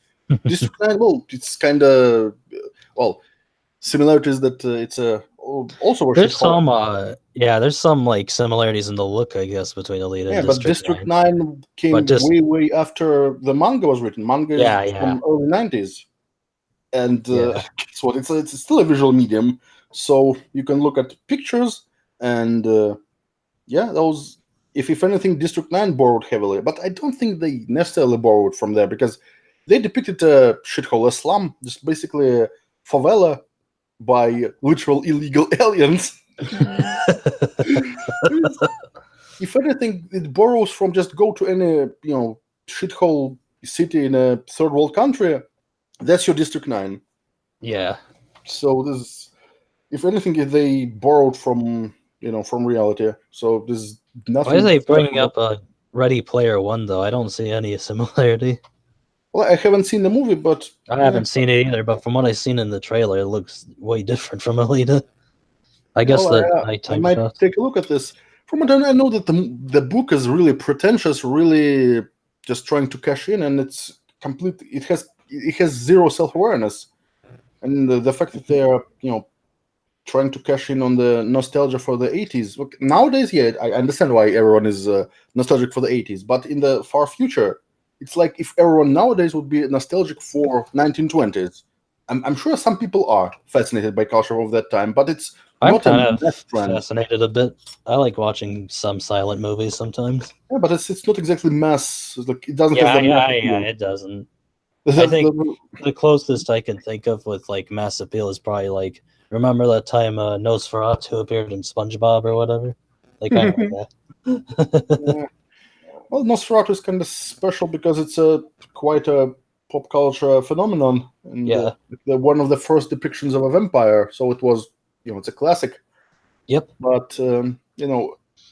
District 9, well, it's kind of, similarities that it's also a there's shithole. there's some like similarities in the look, I guess, between Elite and But District 9 came way after the manga was written. Manga is from early 90s. And guess what? It's still a visual medium, so you can look at pictures and those. If anything, District 9 borrowed heavily, but I don't think they necessarily borrowed from there, because they depicted a shithole, a slum, just basically a favela by literal illegal aliens. If anything, it borrows from just go to any shithole city in a third world country. That's your District 9. Yeah. So this, if anything, they borrowed from from reality. So there's nothing. Why are they bringing up Ready Player One though? I don't see any similarity. Well, I haven't seen the movie, but I haven't seen it either. But from what I've seen in the trailer, it looks way different from Alita. I guess I might take a look at this. From what I know, that the book is really pretentious, really just trying to cash in, and it's complete. It has zero self-awareness, and the fact that they are trying to cash in on the nostalgia for the 80s. Look, nowadays, yeah, I understand why everyone is nostalgic for the 80s, but in the far future, it's like if everyone nowadays would be nostalgic for 1920s. I'm sure some people are fascinated by culture of that time, but it's I'm not kind of fascinated a bit. I like watching some silent movies sometimes. Yeah, but it's not exactly mass. Like, it doesn't have the mass appeal. It doesn't. I think the closest I can think of with like mass appeal is probably like, remember that time Nosferatu appeared in SpongeBob or whatever? Like kind of like that. Yeah. Well, Nosferatu is kind of special because it's quite a pop culture phenomenon, and one of the first depictions of a vampire. So it was, it's a classic. Yep. But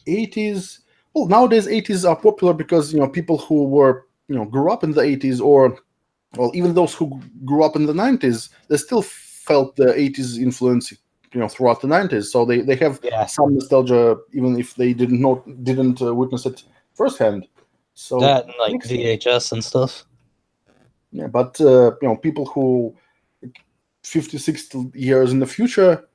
80s. Well, nowadays 80s are popular because people who were grew up in the 80s, or even those who grew up in the 90s, they still felt the 80s influence throughout the 90s, so they have some nostalgia, even if they didn't witness it firsthand. So that and like VHS and stuff. Yeah, but people who 50, 60 years in the future,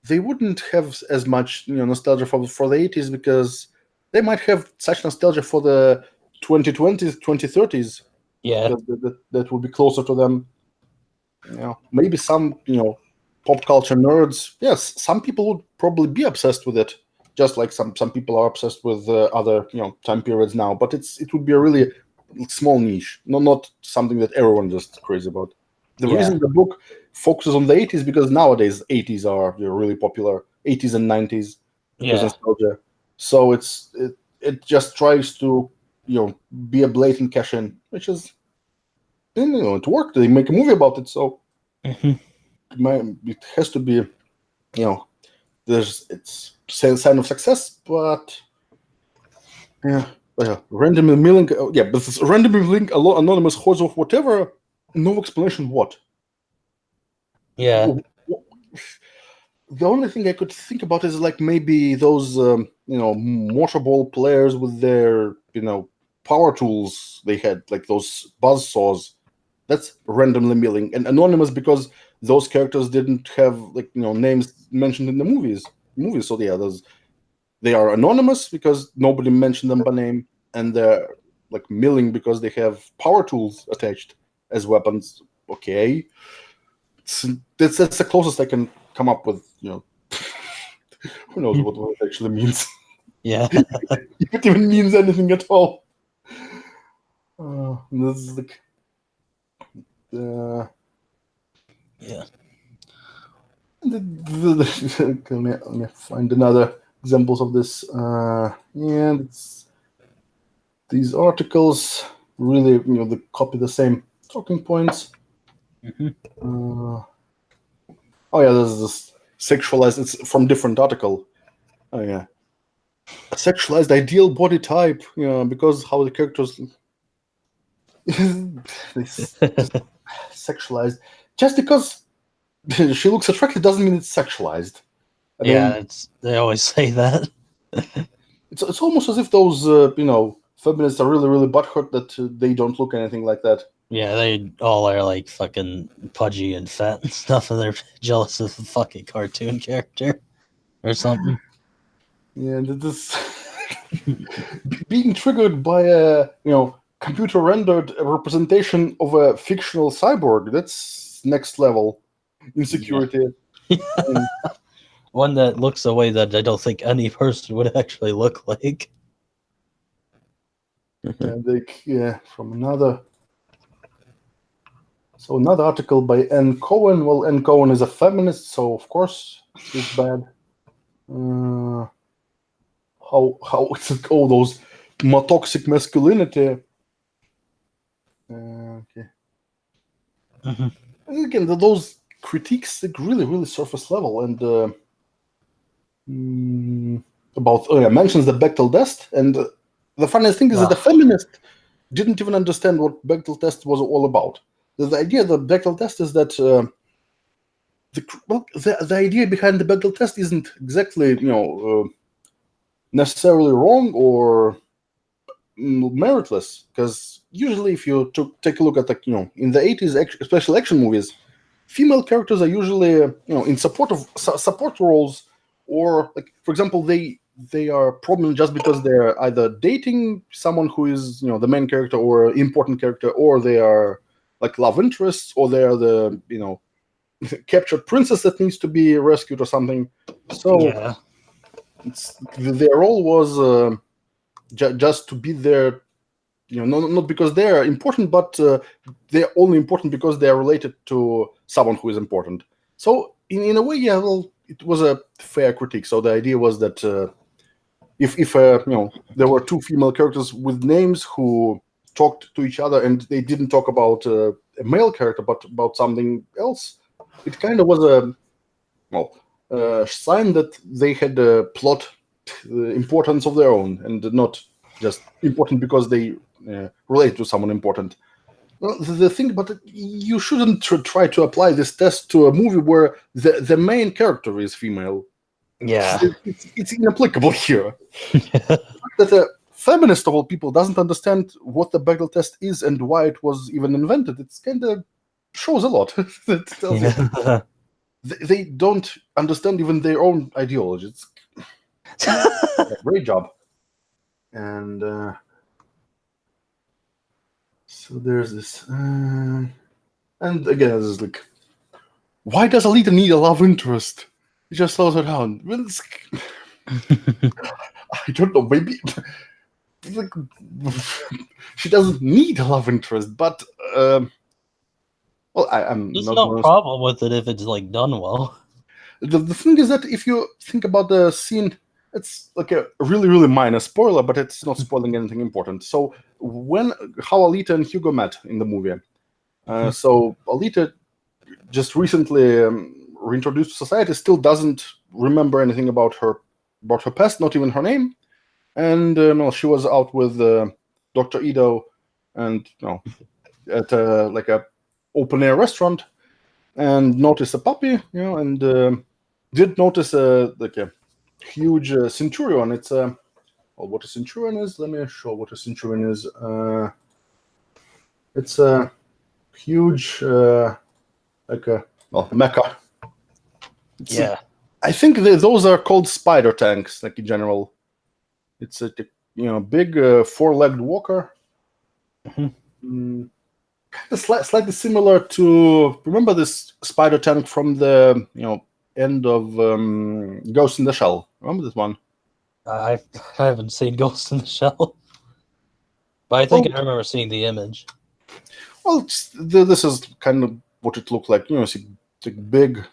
they wouldn't have as much nostalgia for the 80s, because they might have such nostalgia for the 2020s, 2030s. Yeah, that would be closer to them. Maybe some pop culture nerds. Yes, some people would probably be obsessed with it, just like some people are obsessed with other time periods now. But it would be a really small niche, not something that everyone just crazy about. The reason the book focuses on the 80s, because nowadays 80s are really popular, 80s and 90s because nostalgia. So it just tries to be a blatant cash in, which is it worked. They make a movie about it, so it has to be it's sign of success, but yeah, randomly milling. But this randomly milling anonymous hordes of whatever. No explanation what. Yeah. The only thing I could think about is like maybe those motorball players with their power tools they had, like those buzz saws. That's randomly milling, and anonymous because those characters didn't have names mentioned in the movies. So yeah, they are anonymous because nobody mentioned them by name, and they're like milling because they have power tools attached as weapons. Okay, that's the closest I can come up with. Who knows what it actually means? Yeah. If it even means anything at all. This is like. Yeah. Let me find another examples of this. And these articles really, they copy the same talking points. Oh yeah, there's this sexualized. It's from different article. Oh yeah, a sexualized ideal body type. Because how the characters sexualized. Just because she looks attractive doesn't mean it's sexualized. I mean, they always say that. It's almost as if those feminists are really really butthurt that they don't look anything like that. Yeah, they all are like fucking pudgy and fat and stuff, and they're jealous of a fucking cartoon character or something. Yeah, this being triggered by a computer rendered representation of a fictional cyborg. That's next level insecurity. Yeah. One that looks a way that I don't think any person would actually look like. And from another article by N. Cohen. Well, N. Cohen is a feminist, so of course she's bad. How it's all those toxic masculinity. Okay. And again, those critiques like really really surface level and mentions the Bechdel test, and the funniest thing is that the feminist didn't even understand what Bechdel test was all about. The idea of the Bechdel test is that the idea behind the Bechdel test isn't exactly necessarily wrong or meritless, because usually if you take a look at in the 80s special action movies, female characters are usually in support roles, or like for example they are prominent just because they're either dating someone who is the main character or important character, or they are like love interests, or they are the captured princess that needs to be rescued or something. So yeah. their role was just to be there, not because they're important, but they're only important because they are related to someone who is important. So in a way, yeah, well, it was a fair critique. So the idea was that if there were two female characters with names who talked to each other and they didn't talk about a male character but about something else, it kind of was a sign that they had a plot importance of their own and not just important because they relate to someone important. Well, the thing about it, you shouldn't try to apply this test to a movie where the main character is female. Yeah. It's inapplicable here. That a feminist of all people doesn't understand what the Bechdel test is and why it was even invented. It's kind of shows a lot. It tells you. They don't understand even their own ideology. It's great job. And so there's this. And again, this is like, why does Alita need a love interest? He just slows her down. I don't know, maybe like, she doesn't need a love interest, but I'm There's not no problem with it if it's like done well. The thing is that if you think about the scene, it's like a really really minor spoiler, but it's not spoiling anything important. So how Alita and Hugo met in the movie. So Alita just recently reintroduced to society, still doesn't remember anything about her brought her past, not even her name, and she was out with Dr. Ido, and at like a open air restaurant, and noticed a puppy, and did notice like a huge centurion. It's what a centurion is. Let me show what a centurion is. It's a huge like a mecha. I think those are called spider tanks, like in general. It's a big four-legged walker. Kind of slightly similar to, remember this spider tank from the end of Ghost in the Shell? Remember this one? I haven't seen Ghost in the Shell, but I think I remember seeing the image. Well, this is kind of what it looked like. It's a big,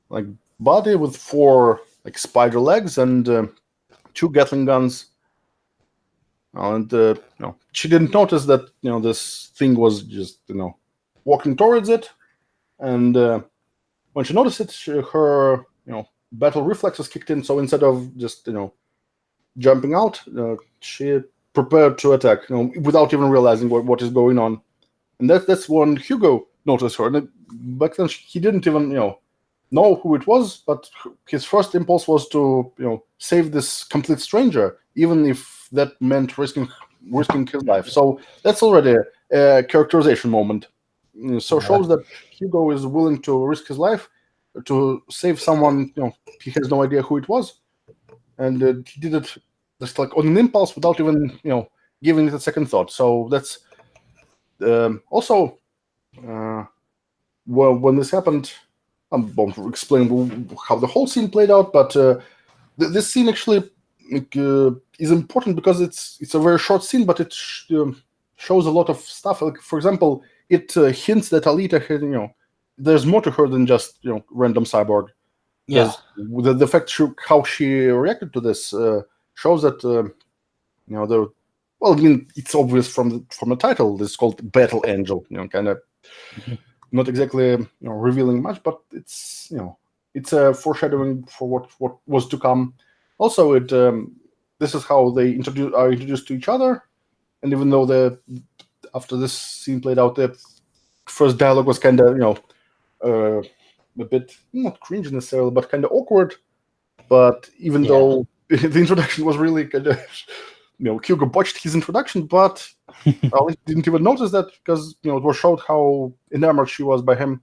like body with 4 like spider legs and 2 Gatling guns. And she didn't notice that this thing was just walking towards it, and when she noticed it, her battle reflexes kicked in. So instead of just jumping out, she prepared to attack, without even realizing what is going on. And that's when Hugo noticed her. And back then he didn't even know who it was, but his first impulse was to save this complete stranger, even if that meant risking his life. So that's already a characterization moment. So shows that Hugo is willing to risk his life to save someone. He has no idea who it was, and he did it just like on an impulse without even giving it a second thought. So that's also when this happened. I won't explain how the whole scene played out, but this scene actually is important because it's a very short scene, but it shows a lot of stuff. Like, for example, it hints that Alita had, there's more to her than just random cyborg. Yeah. The fact how she reacted to this shows that it's obvious from the title. This is called Battle Angel. Kind of not exactly revealing much, but it's it's a foreshadowing for what was to come. Also, this is how they are introduced to each other, and even though after this scene played out, the first dialogue was kind of a bit not cringe necessarily, but kind of awkward. But even though the introduction was really kind of Hugo botched his introduction, but I didn't even notice that because it was showed how enamored she was by him.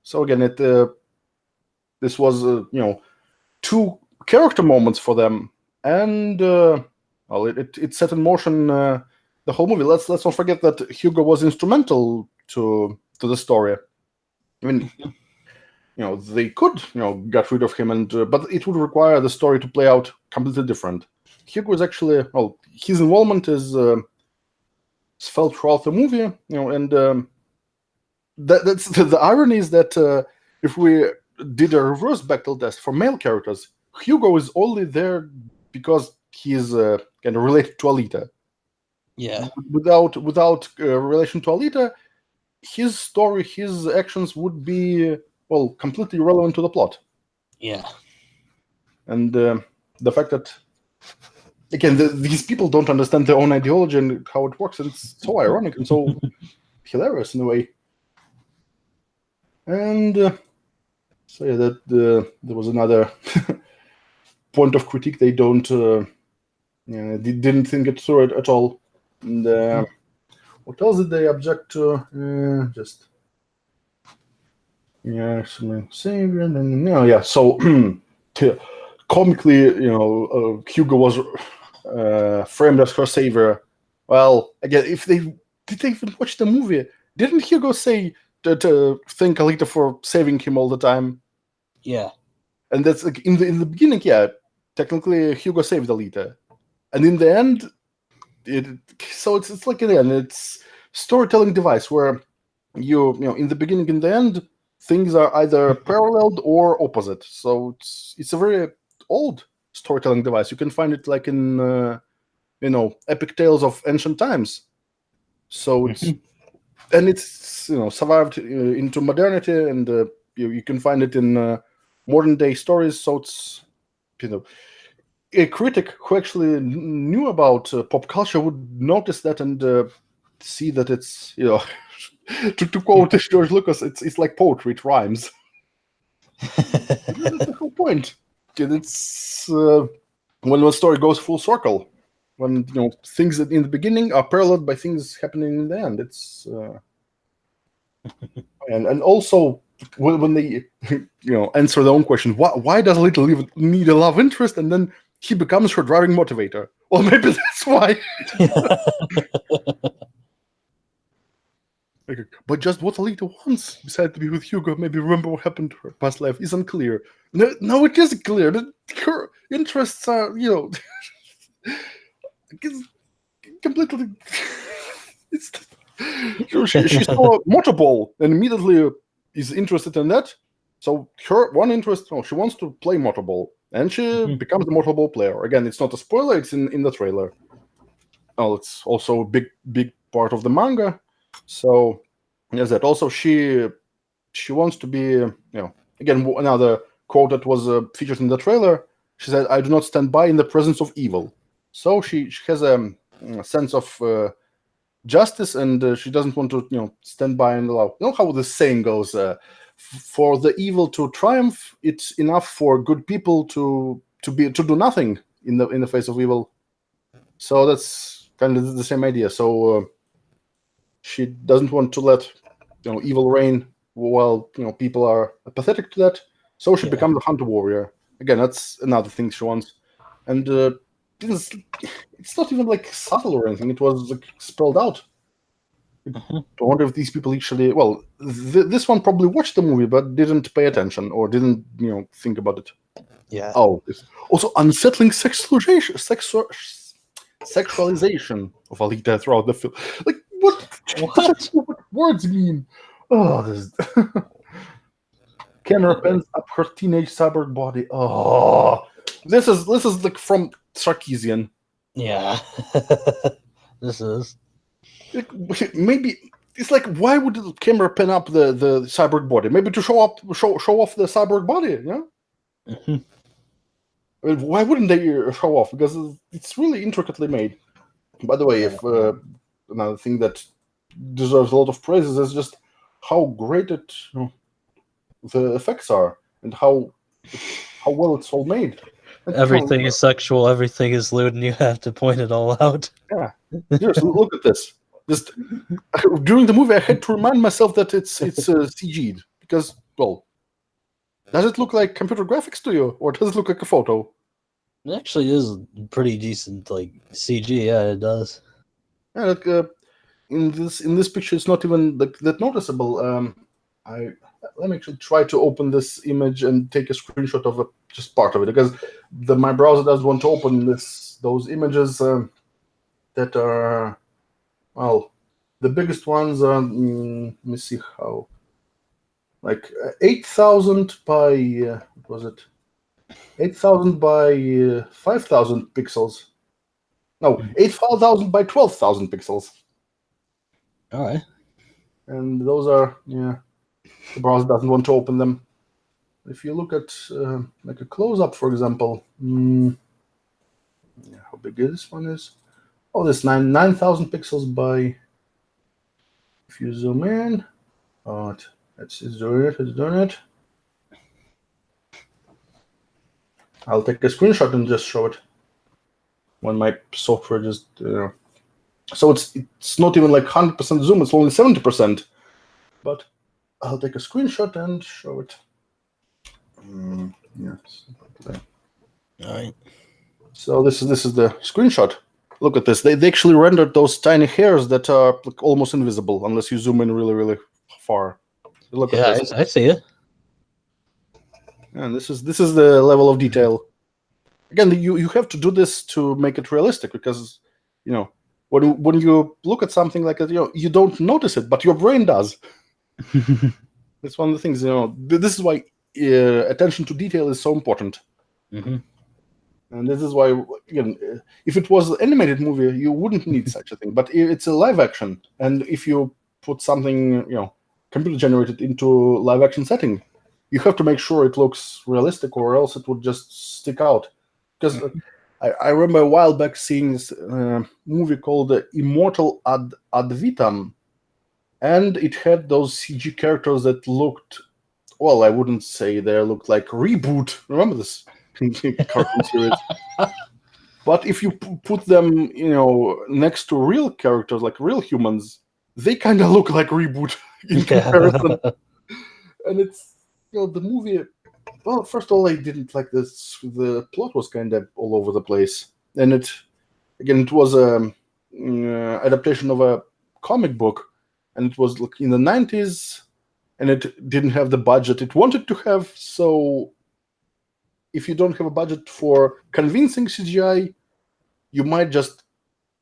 So again, this was 2 character moments for them, and it set in motion the whole movie. Let's not forget that Hugo was instrumental to the story. I mean, they could get rid of him, but it would require the story to play out completely different. Hugo is actually his involvement is felt throughout the movie, and that's the irony is that if we did a reverse Bechdel test for male characters, Hugo is only there because he's kind of related to Alita. Yeah. Without relation to Alita, his story, his actions would be completely irrelevant to the plot. Yeah. And the fact that again these people don't understand their own ideology and how it works, and it's so ironic and so hilarious in a way. And so yeah, that there was another point of critique. They didn't think it through it at all. And what else did they object to? Savior, and So comically, Hugo was framed as her savior. Well, again, if did they even watch the movie? Didn't Hugo say to thank Alita for saving him all the time? Yeah. And that's like in the beginning, technically Hugo saved Alita, and in the end, it's like again, it's storytelling device where in the beginning, in the end, things are either paralleled or opposite. So it's a very old storytelling device. You can find it like in epic tales of ancient times. So it's survived into modernity, and you can find it in modern day stories. So it's a critic who actually knew about pop culture would notice that and see that it's to quote George Lucas, it's like poetry, it rhymes. That's the whole point. It's when the story goes full circle, when things that in the beginning are paralleled by things happening in the end. It's and also when they answer their own question, why does Little need a love interest, and then he becomes her driving motivator. Well, maybe that's why. But just what Alita wants, besides to be with Hugo, maybe remember what happened to her past life, is unclear. No, it is clear. Her interests are, completely. She saw a motorball and immediately is interested in that. So her one interest, she wants to play motorball, and she becomes a motorball player. Again, it's not a spoiler; it's in the trailer. Oh, it's also a big part of the manga. So there's that. Also, she wants to be, again, another quote that was featured in the trailer. She said, "I do not stand by in the presence of evil." So she has a sense of justice, and she doesn't want to, stand by and allow. You know how the saying goes: for the evil to triumph, it's enough for good people to do nothing in the face of evil. So that's kind of the same idea. So she doesn't want to let evil reign while people are apathetic to that. So she becomes a hunter warrior. Again, that's another thing she wants. And it's not even like subtle or anything. It was like spelled out. I wonder if these people actually, well, this one probably watched the movie but didn't pay attention or didn't think about it. Yeah. Oh, also unsettling sexualization of Alita throughout the film. Like what words mean? Oh, this camera pans up her teenage cyborg body. Oh, this is like from Sarkeesian. Yeah. This is. Maybe it's like, why would the camera pan up the cyborg body? Maybe to show off the cyborg body, yeah? I mean, why wouldn't they show off? Because it's really intricately made. By the way, if another thing that deserves a lot of praises is just how great the effects are and how well it's all made. Everything is sexual, everything is lewd, and you have to point it all out. Yeah, just look at this. Just during the movie, I had to remind myself that it's CG'd because, well, does it look like computer graphics to you, or does it look like a photo? It actually is pretty decent, like CG. Yeah, it does. Yeah, like, in this picture, it's not even that noticeable. Let me actually try to open this image and take a screenshot of just part of it, because my browser doesn't want to open those images that are, well, the biggest ones are, let me see how, like 8,000 by, what was it? 8,000 by 5,000 pixels. No, 8,000 by 12,000 pixels. All right. And those are, the browser doesn't want to open them. If you look at like a close-up, for example, how big this one is? Oh, this 9,000 pixels by. If you zoom in, it's doing it. I'll take a screenshot and just show it when my software just. So it's not even like 100% zoom; it's only 70%. But I'll take a screenshot and show it. Yes. All right. So this is the screenshot. Look at this. They actually rendered those tiny hairs that are like almost invisible unless you zoom in really, really far. Look at this. I see it. And this is the level of detail. Again, you have to do this to make it realistic, because when you look at something like that, you don't notice it, but your brain does. That's one of the things. This is why attention to detail is so important. And this is why, again, if it was an animated movie, you wouldn't need such a thing. But it's a live action, and if you put something, computer generated into live action setting, you have to make sure it looks realistic, or else it would just stick out. Because I remember a while back seeing this movie called Immortal Ad Vitam, and it had those CG characters that looked, well, I wouldn't say they looked like Reboot. Remember this cartoon series? But if you put them, next to real characters, like real humans, they kind of look like Reboot in comparison. And it's, the movie, well, first of all, I didn't like this. The plot was kind of all over the place. And it was a adaptation of a comic book, and it was like in the 90s, and it didn't have the budget it wanted to have. So if you don't have a budget for convincing CGI, you might just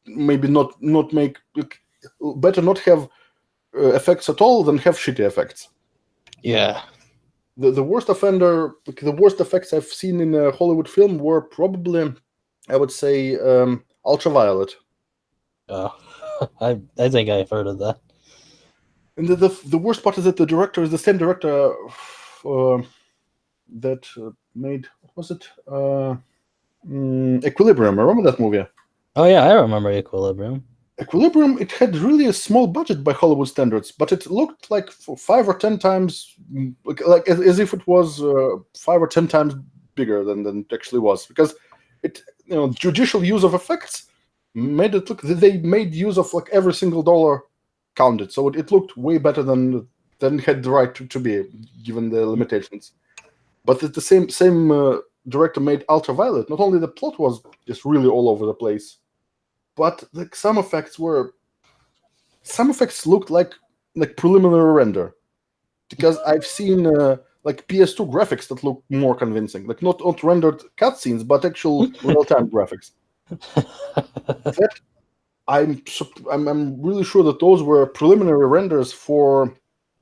maybe not make, better not have effects at all than have shitty effects. Yeah. The worst offender, the worst effects I've seen in a Hollywood film were probably, I would say, Ultraviolet. Oh, I think I've heard of that. And the worst part is that the director is the same director that made, what was it? Equilibrium. Remember that movie? Oh yeah, I remember Equilibrium. Equilibrium, it had really a small budget by Hollywood standards, but it looked like 5 or 10 times, like as if it was 5 or 10 times bigger than it actually was, because it, judicial use of effects made it look, they made use of like every single dollar counted, so it looked way better than it had the right to be, given the limitations. But the same director made Ultraviolet. Not only the plot was just really all over the place, but like some effects looked like preliminary render, because I've seen like PS2 graphics that look more convincing, like not rendered cutscenes, but actual real-time graphics. That I'm really sure that those were preliminary renders for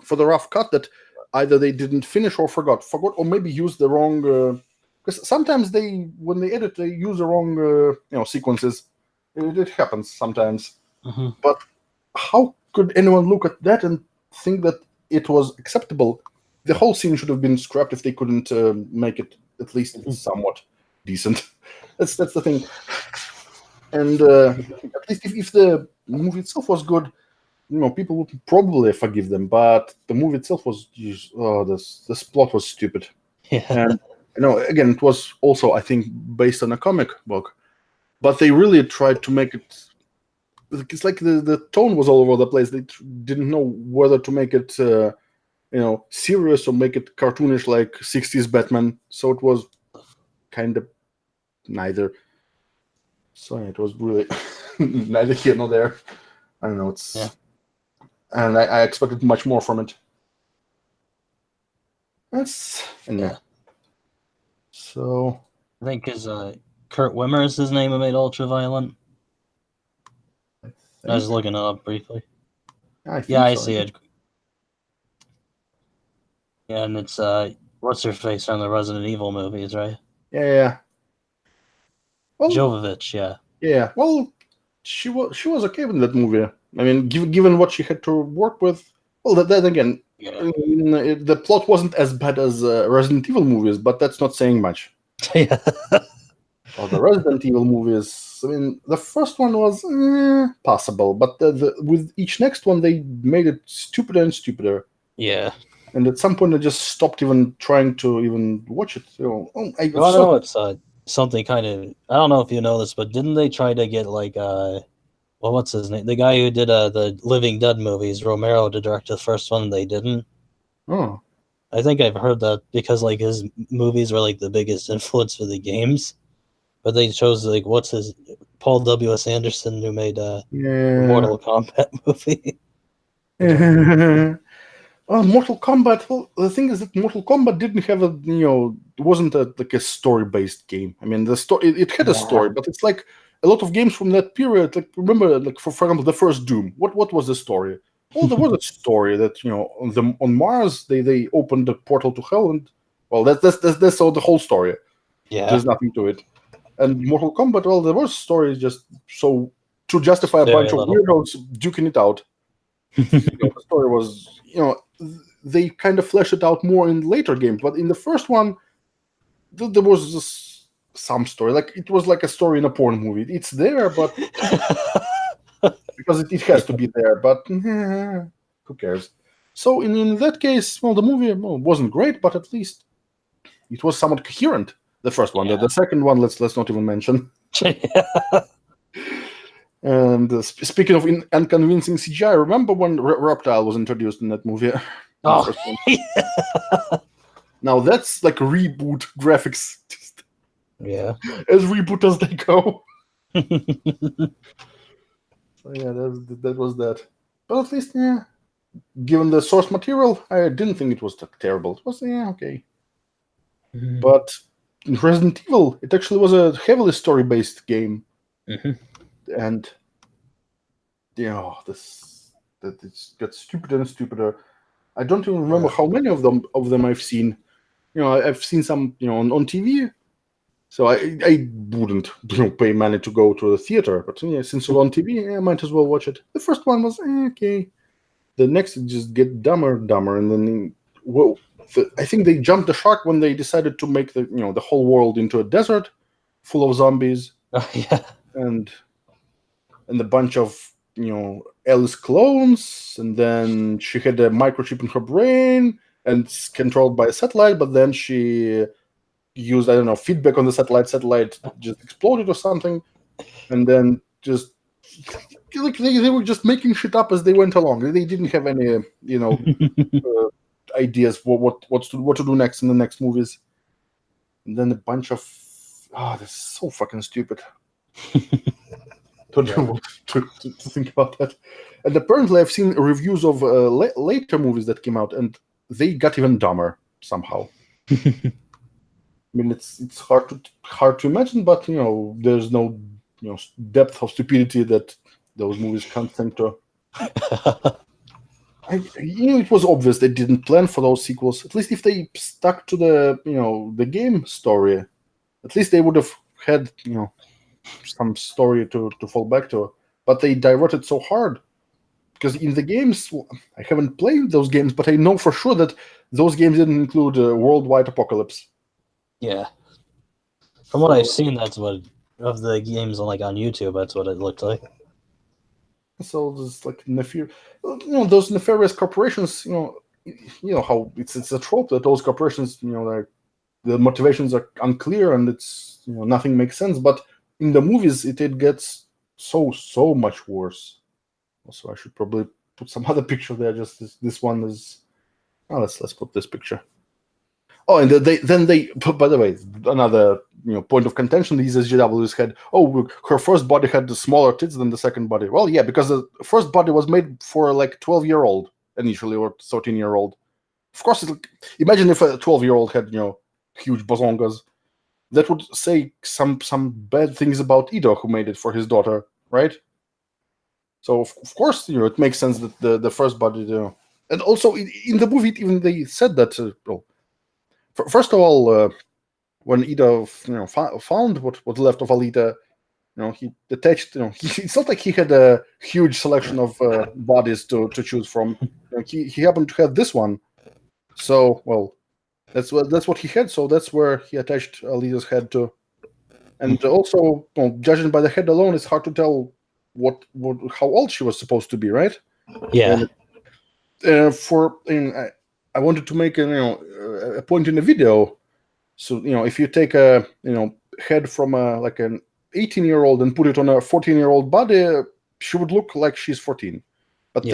the rough cut that either they didn't finish or forgot, or maybe used the wrong. Because sometimes when they edit, they use the wrong sequences. It happens sometimes. Mm-hmm. But how could anyone look at that and think that it was acceptable? The whole scene should have been scrapped if they couldn't make it at least somewhat decent. That's the thing. And at least if the movie itself was good, people would probably forgive them. But the movie itself was this plot was stupid. Yeah. And again, it was also, I think, based on a comic book. But they really tried to make it. It's like the tone was all over the place. They didn't know whether to make it, serious or make it cartoonish like 60s Batman. So it was kind of neither. So it was really neither here nor there. I don't know. And I expected much more from it. So I think his Kurt Wimmer is his name who made Ultraviolet. I was looking it up briefly. I see it. Yeah, and it's what's her face from the Resident Evil movies, right? Yeah. Well, Jovovich, yeah. Yeah. Well, she was okay in that movie. I mean, given what she had to work with. Well, then again, the plot wasn't as bad as Resident Evil movies, but that's not saying much. Yeah. Well, the Resident Evil movies, I mean, the first one was possible, but with each next one, they made it stupider and stupider. Yeah. And at some point, I just stopped even trying to even watch it. I don't know. It's something kind of. I don't know if you know this, but didn't they try to get like what's his name? The guy who did the Living Dead movies, Romero, to direct the first one. They didn't. Oh. I think I've heard that because like his movies were like the biggest influence for the games, but they chose like what's his Paul W.S. Anderson who made the Mortal Kombat movie. Mortal Kombat. Well, the thing is that Mortal Kombat didn't have it wasn't like a story-based game. I mean, the story it had a story, but it's like a lot of games from that period. Like remember, like for example, the first Doom. What was the story? Well, there was a story that on Mars they opened the portal to hell, and well, that's all the whole story. Yeah, there's nothing to it. And Mortal Kombat, well, there was stories just so to justify a bunch of weirdos duking it out. The story was, they kind of flesh it out more in later games. But in the first one, there was just some story. Like it was like a story in a porn movie. It's there, but because it has to be there. But who cares? So in that case, well, the movie wasn't great, but at least it was somewhat coherent. The first one, the second one, let's not even mention. And speaking of unconvincing CGI, remember when Reptile was introduced in that movie? Oh, now that's like reboot graphics. yeah. As reboot as they go. So yeah, that was that. But at least, given the source material, I didn't think it was terrible. It was okay. Mm-hmm. But in Resident Evil, it actually was a heavily story-based game, and that it gets stupider and stupider. I don't even remember how many of them I've seen. I've seen some on TV. So I wouldn't pay money to go to the theater, but since it's on TV, I might as well watch it. The first one was okay. The next it just get dumber, and then I think they jumped the shark when they decided to make the whole world into a desert full of zombies. Oh, yeah. And a bunch of Alice clones, and then she had a microchip in her brain and it's controlled by a satellite, but then she used feedback on the satellite just exploded or something, and then just like they were just making shit up as they went along. They didn't have any ideas what to do next in the next movies. And then a bunch of this is so fucking stupid. Don't know what to think about that. And apparently I've seen reviews of later movies that came out and they got even dumber somehow. I mean, it's hard to imagine, but there's no depth of stupidity that those movies can't think to. It was obvious they didn't plan for those sequels. At least if they stuck to the game story, at least they would have had some story to fall back to. But they diverted so hard. Because in the games, I haven't played those games, but I know for sure that those games didn't include a worldwide apocalypse. Yeah. From what I've seen, that's what of the games on YouTube. That's what it looked like. So there's those nefarious corporations. How it's a trope that those corporations, the motivations are unclear and it's nothing makes sense. But in the movies, it gets so much worse. Also, I should probably put some other picture there. Just this one is. Oh, let's put this picture. Oh, and then they. By the way, another point of contention. These SJWs had. Oh, her first body had the smaller tits than the second body. Well, yeah, because the first body was made for 12-year-old initially or 13-year-old. Of course, imagine if a 12-year-old had huge bazongas. That would say some bad things about Ido, who made it for his daughter, right? So of course, it makes sense that the first body, and also in the movie, even they said that. First of all, when Ido, found what left of Alita, he detached. It's not like he had a huge selection of bodies to choose from. He happened to have this one, so that's what he had. So that's where he attached Alita's head to, and also, judging by the head alone, it's hard to tell how old she was supposed to be, right? Yeah. And, I wanted to make a point in the video. So if you take a head from an 18-year-old and put it on a 14-year-old body, she would look like she's 14. But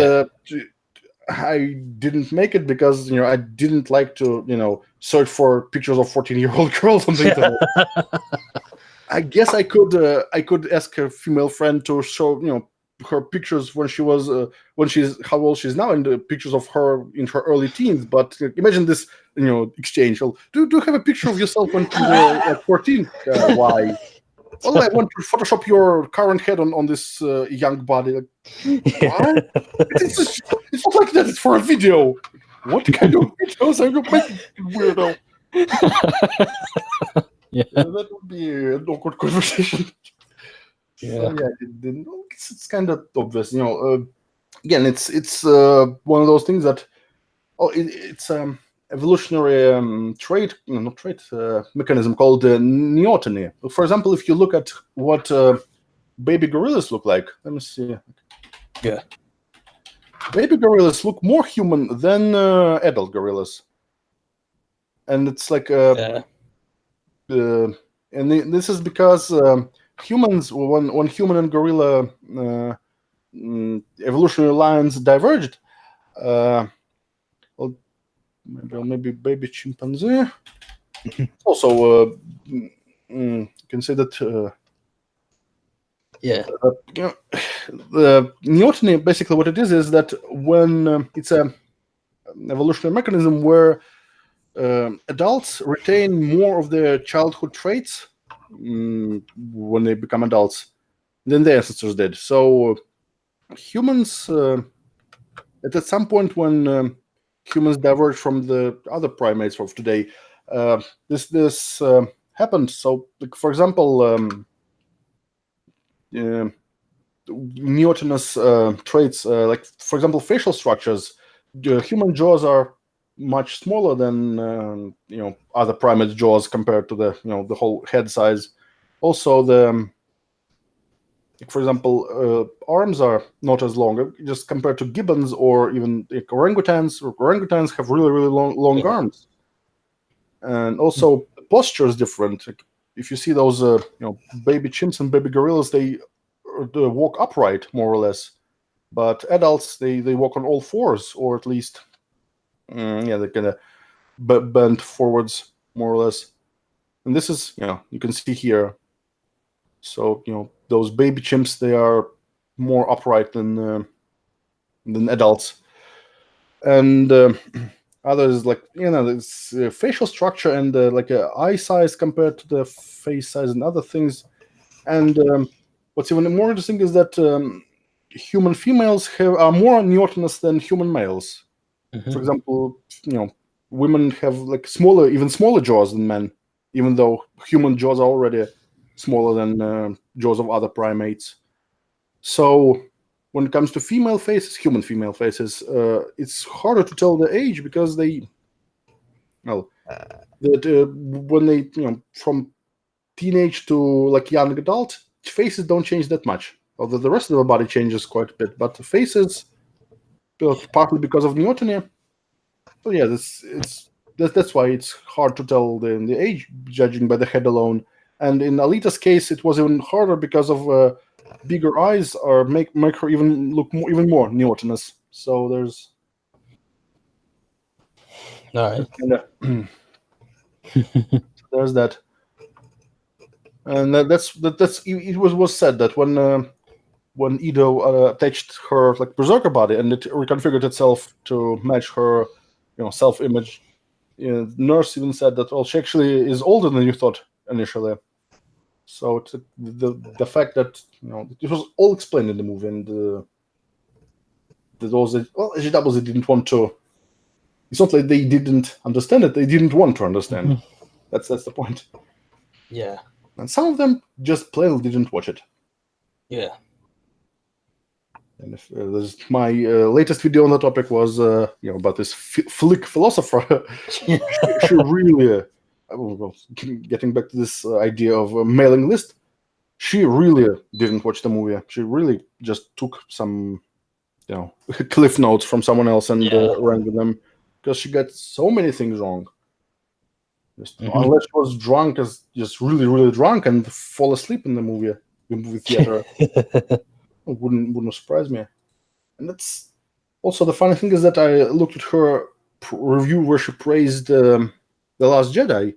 I didn't make it because I didn't like to search for pictures of 14-year-old girls on the internet. I guess I could ask a female friend to show her pictures when she's how old she's now and the pictures of her in her early teens. But imagine this exchange. Do you have a picture of yourself when you were at 14? Why? Well, I want to Photoshop your current head on this young body. What? It's not like that. It's for a video. What kind of videos are you making, weirdo? Yeah. That would be an awkward conversation. Yeah. So, it's kind of obvious. Again, it's one of those things that it's evolutionary trait, not trait, mechanism called neoteny. For example, if you look at what baby gorillas look like, let me see. Yeah. Baby gorillas look more human than adult gorillas, and it's like Yeah. and this is because humans, when human and gorilla evolutionary lines diverged, well, maybe baby chimpanzee. Also, you can say that. Yeah. The neoteny, basically, what it is that when it's a evolutionary mechanism where adults retain more of their childhood traits when they become adults than their ancestors did. So humans, at some point when humans diverged from the other primates of today, this happened. So, like, for example, neotenous traits, like, for example, facial structures. Human jaws are much smaller than other primate jaws compared to the whole head size. Also, for example, arms are not as long, just compared to gibbons or even orangutans. Orangutans have really long arms, and also posture is different. Like, if you see those baby chimps and baby gorillas, they walk upright more or less, but adults they walk on all fours, or at least they kind of bend forwards more or less. And this is you can see here. So those baby chimps, they are more upright than adults, and others, like this facial structure and like eye size compared to the face size and other things. And what's even more interesting is that human females are more neotenous than human males. Mhm. For example, women have like even smaller jaws than men, even though human jaws are already smaller than jaws of other primates. So when it comes to female faces, human female faces, it's harder to tell the age because when they from teenage to like young adult, faces don't change that much. Although the rest of the body changes quite a bit, but the faces, partly because of neoteny. So yeah, that's why it's hard to tell the age judging by the head alone. And in Alita's case, it was even harder because of bigger eyes or make her even look even more neotenous. So All right. there's that. And that's it was said that when Ido attached her like berserker body and it reconfigured itself to match her self-image, nurse even said that she actually is older than you thought initially. So it's the fact that it was all explained in the movie, and those SJWs they didn't want to. It's not like they didn't understand it; they didn't want to understand. Mhm. That's the point. Yeah. And some of them just plainly didn't watch it. Yeah. And if my latest video on the topic was about this flick philosopher. she really, getting back to this idea of a mailing list, she really didn't watch the movie. She really just took some cliff notes from someone else and ran with them, because she got so many things wrong. Unless she was drunk, just really drunk and fall asleep in the movie theater. Wouldn't surprise me. And that's also the funny thing is that I looked at her review where she praised The Last Jedi.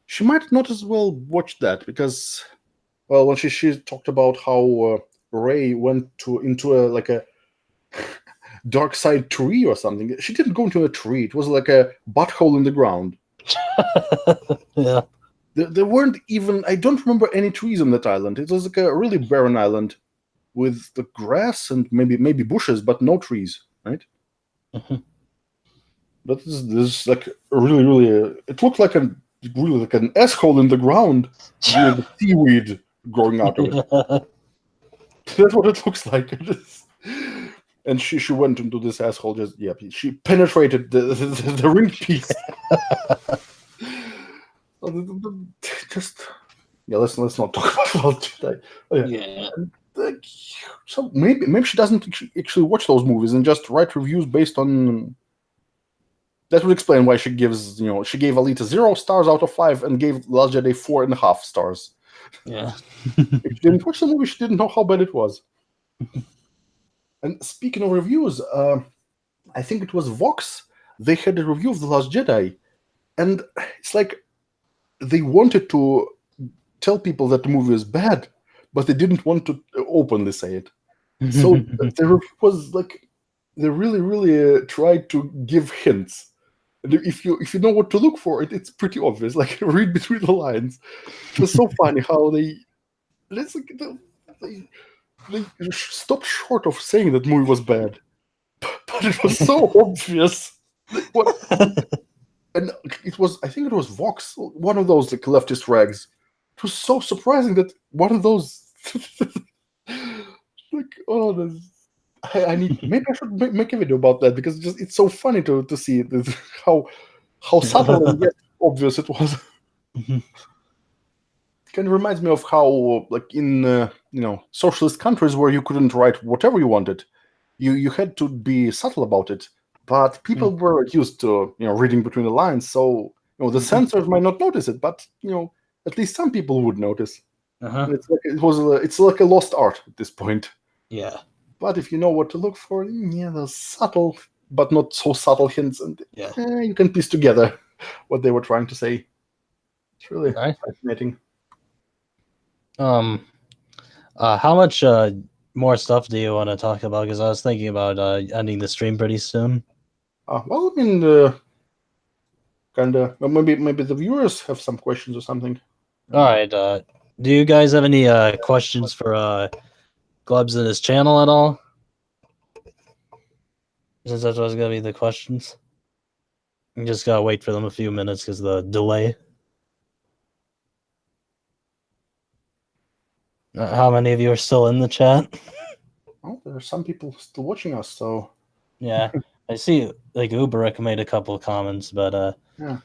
She might not as well watch that, because when she talked about how Rey went into a dark side tree or something. She didn't go into a tree. It was like a butthole in the ground. Yeah. There weren't even, I don't remember any trees on that island. It was like a really barren island with the grass and maybe bushes, but no trees, right? Mhm. But this like really it looked like an asshole in the ground with seaweed growing out of it. That's what it looks like. And she went into this asshole. Just she penetrated the ring piece. Just let's not talk about Jedi. Yeah. So maybe she doesn't actually watch those movies and just write reviews based on. That would explain why she gives she gave Alita 0 stars out of 5 and gave Last Jedi 4.5 stars. Yeah. If she didn't watch the movie, she didn't know how bad it was. And speaking of reviews, I think it was Vox. They had a review of The Last Jedi, and it's like they wanted to tell people that the movie is bad, but they didn't want to openly say it. So the review was like they really tried to give hints. And if you know what to look for, it's pretty obvious. Like read between the lines. It was so funny how they stopped short of saying that movie was bad, but it was so obvious. What? And I think it was Vox, one of those like leftist rags. It was so surprising that one of those, I need, maybe I should make a video about that because it's so funny to see how subtle and yet obvious it was. Kind of reminds me of how, like in socialist countries where you couldn't write whatever you wanted, you had to be subtle about it. But people were used to reading between the lines, so the censors might not notice it, but at least some people would notice. It's like a lost art at this point. Yeah. But if you know what to look for, there's subtle but not so subtle hints, and you can piece together what they were trying to say. It's really fascinating. How much more stuff do you want to talk about? Because I was thinking about ending the stream pretty soon. Well, I mean, maybe the viewers have some questions or something. All right. Do you guys have any questions for Glebs and his channel at all? Since that was gonna be the questions, you just gotta wait for them a few minutes because the delay. How many of you are still in the chat? Well, there are some people still watching us, so yeah. I see, like Uberik made a couple of comments, but yeah.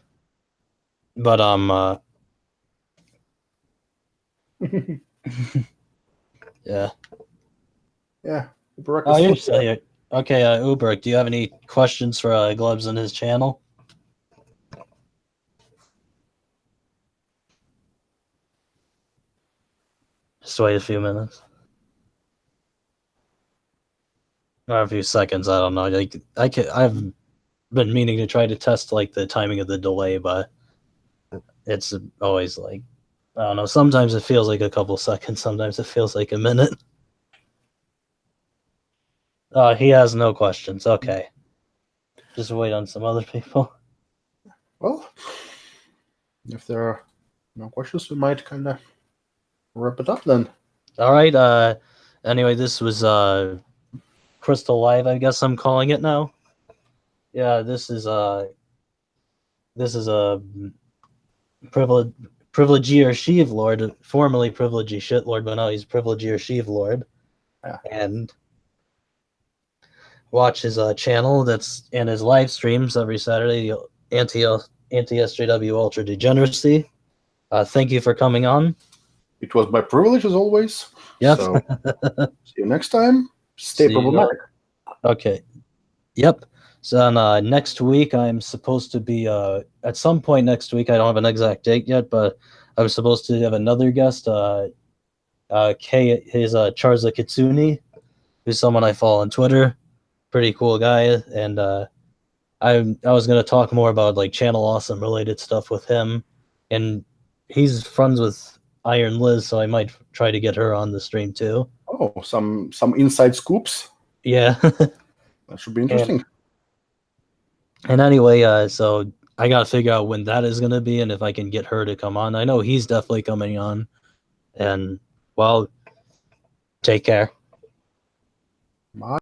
Yeah. Yeah. Oh, you're still here. Okay, Uberik, do you have any questions for Glebs and his channel? Just wait a few minutes. Or a few seconds, I don't know. Like I've been meaning to try to test like the timing of the delay, but it's always like I don't know. Sometimes it feels like a couple seconds. Sometimes it feels like a minute. He has no questions. Okay, just wait on some other people. Well, if there are no questions, we might kind of wrap it up then. All right. Anyway, this was Crystal Live, I guess I'm calling it now. Yeah, this is a Priviledgier Sheevlord, formerly Priviledgier Shitlord, but now he's Priviledgier Sheevlord. Yeah. And watch his channel and his live streams every Saturday, anti-SJW Ultra Degeneracy. Thank you for coming on. It was my privilege as always. Yep. So, see you next time. Stay problematic. Okay. Yep. So next week, I'm supposed to be at some point next week. I don't have an exact date yet, but I'm supposed to have another guest. Charza Kitsune, who's someone I follow on Twitter. Pretty cool guy, and I was gonna talk more about like Channel Awesome related stuff with him, and he's friends with Iron Liz, so I might try to get her on the stream too. Oh, some inside scoops. Yeah. That should be interesting. And anyway, so I gotta figure out when that is gonna be and if I can get her to come on. I know he's definitely coming on. And well, take care. Bye.